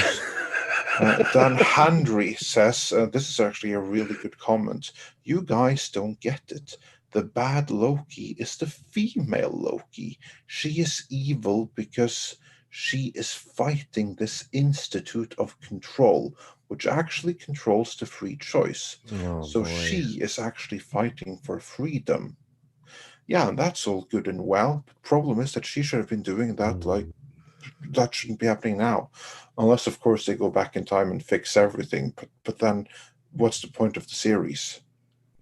Dan Handry says, this is actually a really good comment. You guys don't get it. The bad Loki is the female Loki. She is evil because she is fighting this institute of control, which actually controls the free choice. Oh, So boy. she is actually fighting for freedom. Yeah, and that's all good and well. But the problem is that she should have been doing that like that shouldn't be happening now, unless of course they go back in time and fix everything. But then, what's the point of the series?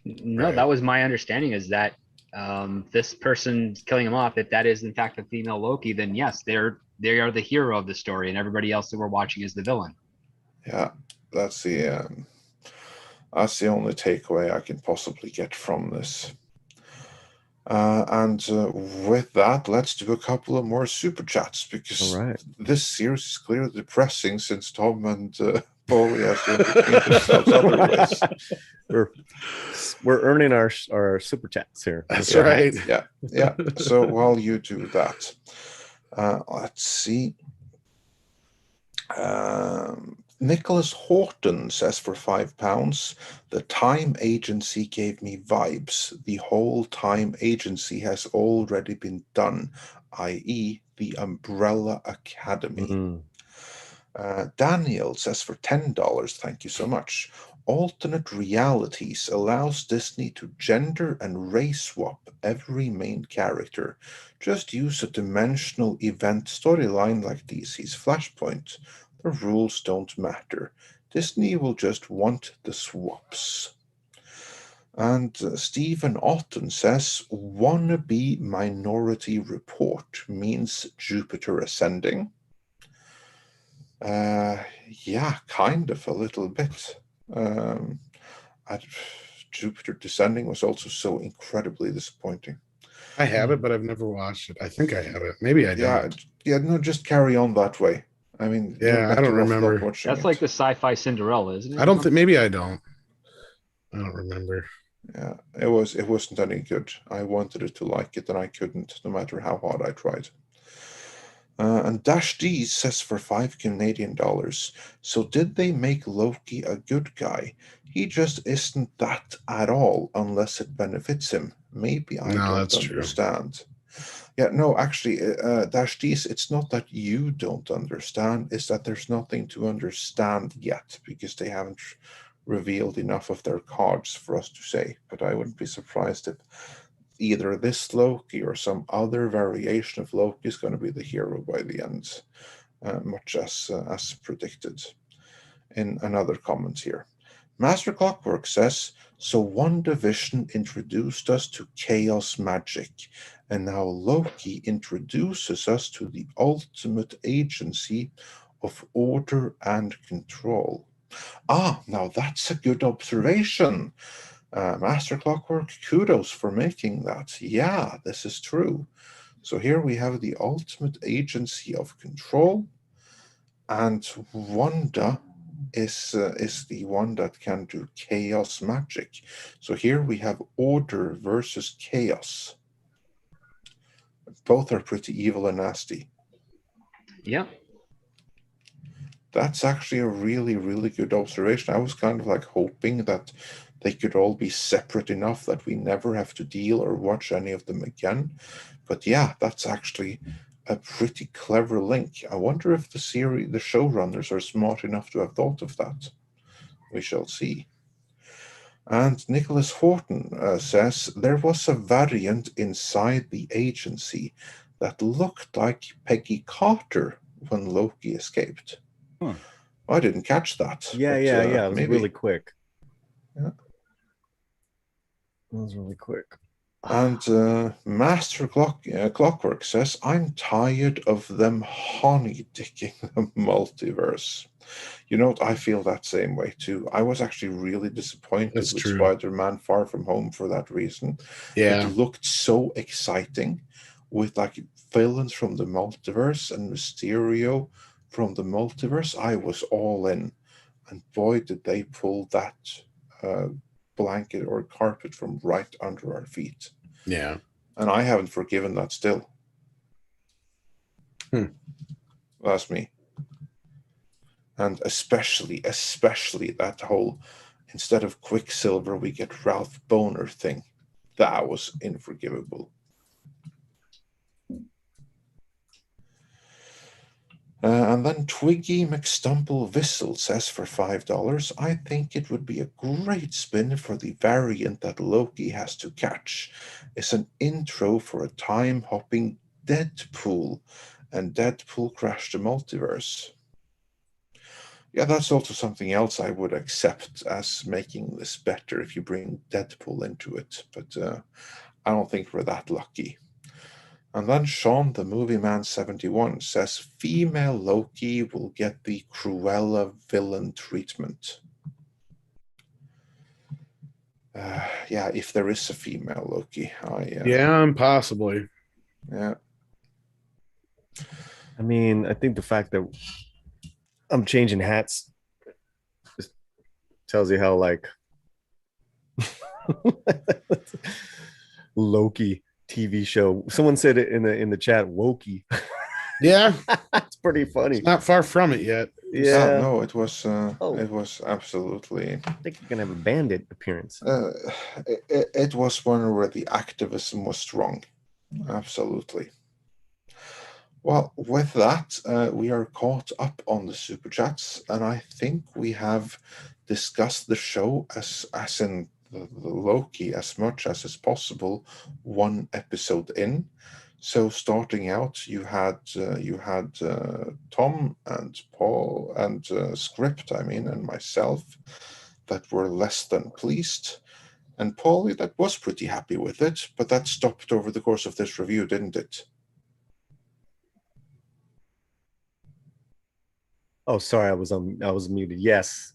no, Right. that was my understanding is that this person killing him off, if that is in fact a female Loki, then yes, they are the hero of the story, and everybody else that we're watching is the villain. Yeah, that's the only takeaway I can possibly get from this. And with that, let's do a couple of more super chats because All right. this series is clearly depressing since Tom and Paulie has to entertain themselves other ways. We're earning our super chats here. That's Yeah. right. Yeah. So while you do that, let's see. Nicholas Horton says for £5, the time agency gave me vibes. The whole time agency has already been done, i.e., the Umbrella Academy. Mm. Daniel says for $10, thank you so much. Alternate realities allows Disney to gender and race swap every main character. Just use a dimensional event storyline like DC's Flashpoint. The rules don't matter. Disney will just want the swaps. And Stephen Otten says, wannabe Minority Report means Jupiter ascending. Yeah, kind of a little bit. Um, Jupiter Descending was also so incredibly disappointing. I have it, but I've never watched it. I think I have it. Maybe I Yeah, don't. yeah, no, just carry on that way. I mean, Yeah, you're I don't better off remember. not watching That's it. like the sci-fi Cinderella, isn't it? I don't think. Maybe I don't. I don't remember. Yeah, it wasn't any good. I wanted it to like it, and I couldn't, no matter how hard I tried. And Dash D says for $5 Canadian. So did they make Loki a good guy? He just isn't that at all unless it benefits him. Maybe I No, don't that's true. understand. Yeah, no, actually, Dash D, it's not that you don't understand, it's that there's nothing to understand yet because they haven't revealed enough of their cards for us to say. But I wouldn't be surprised if either this Loki or some other variation of Loki is going to be the hero by the end, much as predicted in another comment here. Master Clockwork says, so WandaVision introduced us to chaos magic, and now Loki introduces us to the ultimate agency of order and control. Now that's a good observation. Master Clockwork, kudos for making that. Yeah, this is true. So here we have the ultimate agency of control, and Wanda is the one that can do chaos magic. So here we have order versus chaos. Both are pretty evil and nasty. Yeah. That's actually a really, really good observation. I was kind of like hoping that they could all be separate enough that we never have to deal or watch any of them again. But yeah, that's actually a pretty clever link. I wonder if the showrunners are smart enough to have thought of that. We shall see. And Nicholas Horton says there was a variant inside the agency that looked like Peggy Carter when Loki escaped. I didn't catch that. Yeah, but, yeah. It was maybe. really quick. Yeah. It was really quick. And Master Clockwork says, I'm tired of them honey dicking the multiverse. You know what? I feel that same way too. I was actually really disappointed That's with true. Spider-Man Far From Home for that reason. Yeah. It looked so exciting with like villains from the multiverse and Mysterio from the multiverse. I was all in. And boy, did they pull that blanket or carpet from right under our feet. Yeah. And I haven't forgiven that still. That's me. And especially that whole, instead of Quicksilver, we get Ralph Boner thing. That was unforgivable. And then Twiggy McStumple Whistle says for $5, I think it would be a great spin for the variant that Loki has to catch. It's an intro for a time-hopping Deadpool, and Deadpool crashed the multiverse. Yeah, that's also something else I would accept as making this better if you bring Deadpool into it, but I don't think we're that lucky. And then Sean, the movie man 71, says female Loki will get the Cruella villain treatment. Yeah, if there is a female Loki. Yeah, possibly. Yeah. I mean, I think the fact that I'm changing hats just tells you how like Loki TV show. Someone said it in the chat, Loki. Yeah. It's pretty funny. It's not far from it yet. Yeah. No, it was absolutely. I think you're gonna have a bandit appearance. It was one where the activism was strong. Absolutely. Well, with that, we are caught up on the super chats, and I think we have discussed the show as in the Loki as much as is possible, one episode in. So starting out, you had Tom and Paul and Script, and myself that were less than pleased, and Paulie that was pretty happy with it, but that stopped over the course of this review, didn't it? Oh, sorry, I was muted. Yes.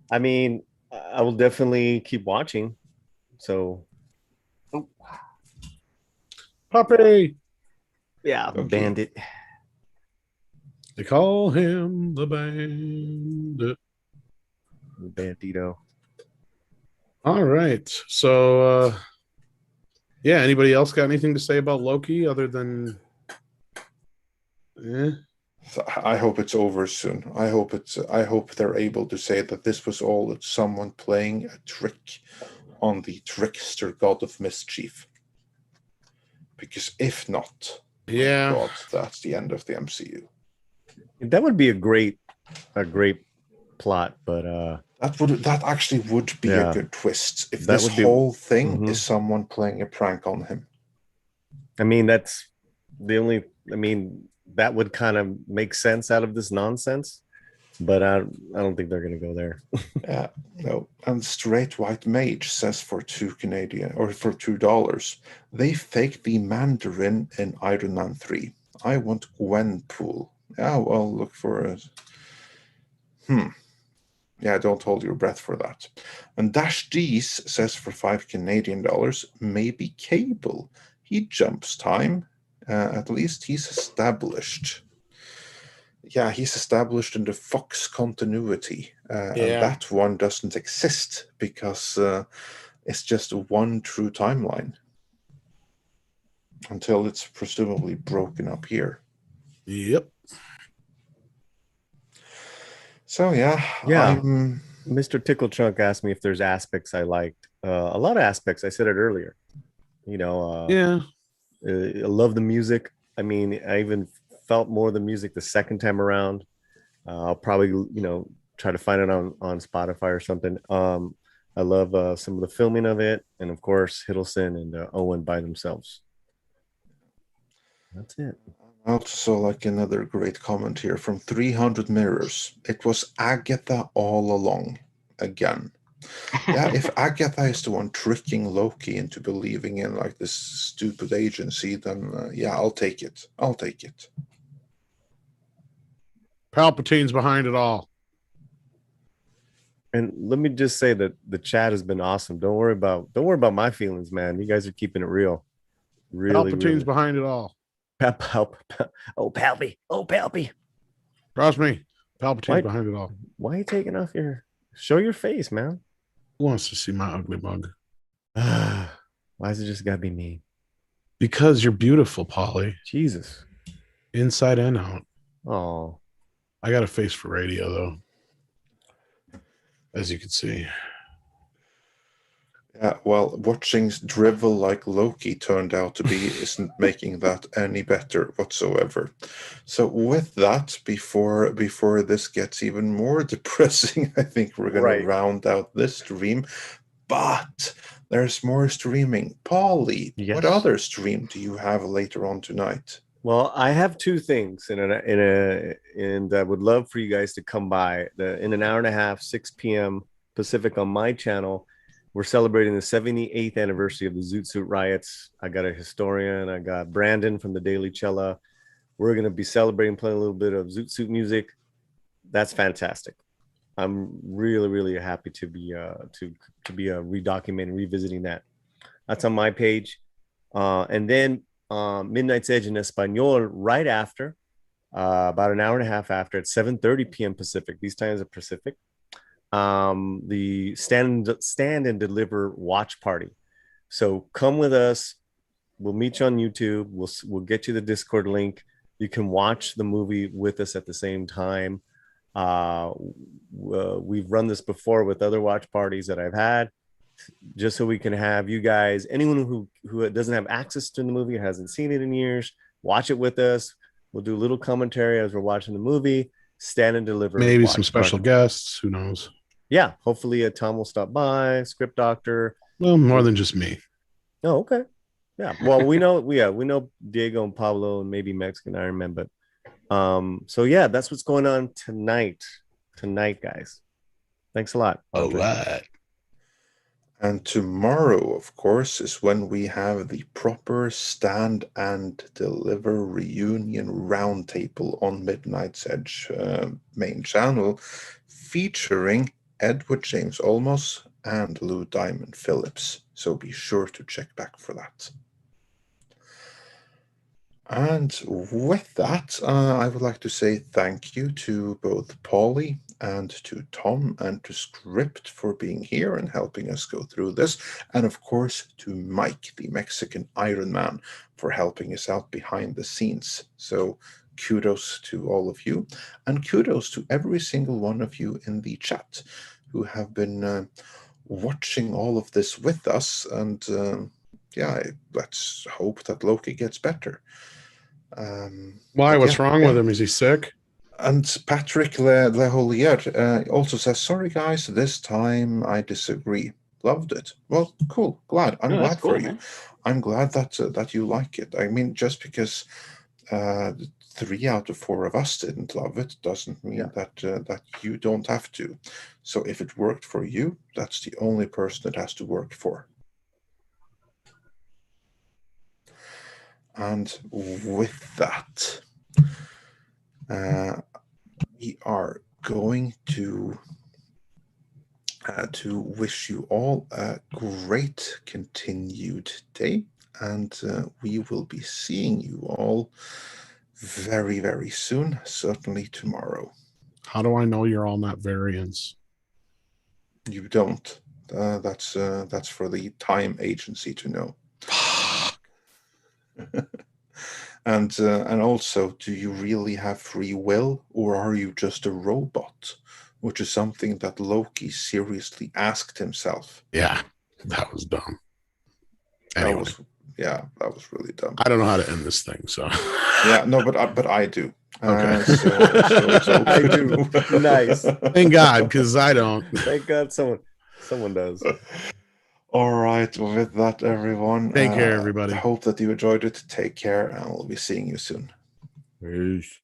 I mean, I will definitely keep watching. So Puppy. yeah, Okay. bandit. They call him the bandit. Bandito. All right. So yeah, anybody else got anything to say about Loki other than So I hope it's over soon. I hope they're able to say that this was all someone playing a trick on the trickster god of mischief. Because if not, yeah, God, that's the end of the MCU. That would be a great plot, but that actually would be Yeah. a good twist if That this would be- whole thing Mhm. is someone playing a prank on him. I mean that's the only. I mean that would kind of make sense out of this nonsense. but I don't think they're going to go there. Yeah, no. And Straight White Mage says for $2 or for $2, they faked the Mandarin in Iron Man 3. I want Gwenpool. Yeah, well, look for it. Yeah, don't hold your breath for that. And Dash D's says for $5 maybe Cable. He jumps time. At least he's established. Yeah, he's established in the Fox continuity. And that one doesn't exist because it's just one true timeline until it's presumably broken up here. Yep. So yeah, Yeah. Mr. Tickle Trunk asked me if there's aspects I liked. A lot of aspects. I said it earlier. You know, I love the music. I mean, I even felt more of the music the second time around. I'll probably, try to find it on Spotify or something. I love some of the filming of it, and of course, Hiddleston and Owen by themselves. That's it. I also saw like another great comment here from 300 Mirrors. It was Agatha all along, again. Yeah, if Agatha is the one tricking Loki into believing in like this stupid agency, then yeah, I'll take it. I'll take it. Palpatine's behind it all. And let me just say that the chat has been awesome. Don't worry about my feelings, man. You guys are keeping it real. Really, Palpatine's behind it all. Oh, Palpy. Trust me, Palpatine's behind it all. Why are you taking off show your face, man? Who wants to see my ugly mug? Why is it just gotta be me? Because you're beautiful, Polly. Jesus. Inside and out. Oh. I got a face for radio, though. As you can see. Yeah, well, watching drivel like Loki turned out to be isn't making that any better whatsoever. So with that, before this gets even more depressing, I think we're going to round out this stream. But there's more streaming. Paulie, what other stream do you have later on tonight? Well, I have two things, and I would love for you guys to come by. In an hour and a half, 6 p.m. Pacific on my channel. We're celebrating the 78th anniversary of the Zoot Suit riots. I got a historian. I got Brandon from the Daily Cella. We're going to be celebrating, playing a little bit of Zoot Suit music. That's fantastic. I'm really, really happy to be redocumenting, revisiting that. That's on my page. And then Midnight's Edge in Espanol right after, about an hour and a half after, at 7:30 p.m. Pacific. These times are Pacific. The stand and deliver watch party. So come with us. We'll meet you on YouTube. We'll get you the Discord link. You can watch the movie with us at the same time. We've run this before with other watch parties that I've had, just so we can have you guys, anyone who doesn't have access to the movie or hasn't seen it in years, watch it with us. We'll do a little commentary as we're watching the movie. Stand and deliver. Maybe some special guests. Who knows? Yeah, hopefully Tom will stop by. Script Doctor. Well, more than just me. Oh, okay. Yeah. Well, we know Diego and Pablo and maybe Mexican Iron Man, but so yeah, that's what's going on tonight, guys. Thanks a lot. All right. And tomorrow, of course, is when we have the proper Stand and Deliver reunion roundtable on Midnight's Edge main channel, featuring Edward James Olmos and Lou Diamond Phillips. So be sure to check back for that. And with that, I would like to say thank you to both Paulie and to Tom and to Script for being here and helping us go through this. And of course, to Mike, the Mexican Iron Man, for helping us out behind the scenes. So kudos to all of you. And kudos to every single one of you in the chat who have been watching all of this with us. And yeah, let's hope that Loki gets better. Why? What's wrong with him? Is he sick? And Patrick Leholier also says, sorry guys, this time I disagree. Loved it. Well, cool. Glad. I'm glad for you. Man. I'm glad that you like it. I mean, just because 3 out of 4 of us didn't love it doesn't mean that that you don't have to. So if it worked for you, that's the only person it has to work for. And with that, we are going to wish you all a great continued day, and we will be seeing you all very, very soon, certainly tomorrow. How do I know you're on that variance? You don't. That's for the time agency to know. And also, do you really have free will, or are you just a robot? Which is something that Loki seriously asked himself. Yeah, that was dumb. Anyway. That was really dumb. I don't know how to end this thing, so yeah, no, but I do. Okay. So it's okay. I do. Nice. Thank God, because I don't. Thank God someone does. All right. With that, everyone. Take care, everybody. Hope that you enjoyed it. Take care, and we'll be seeing you soon. Peace.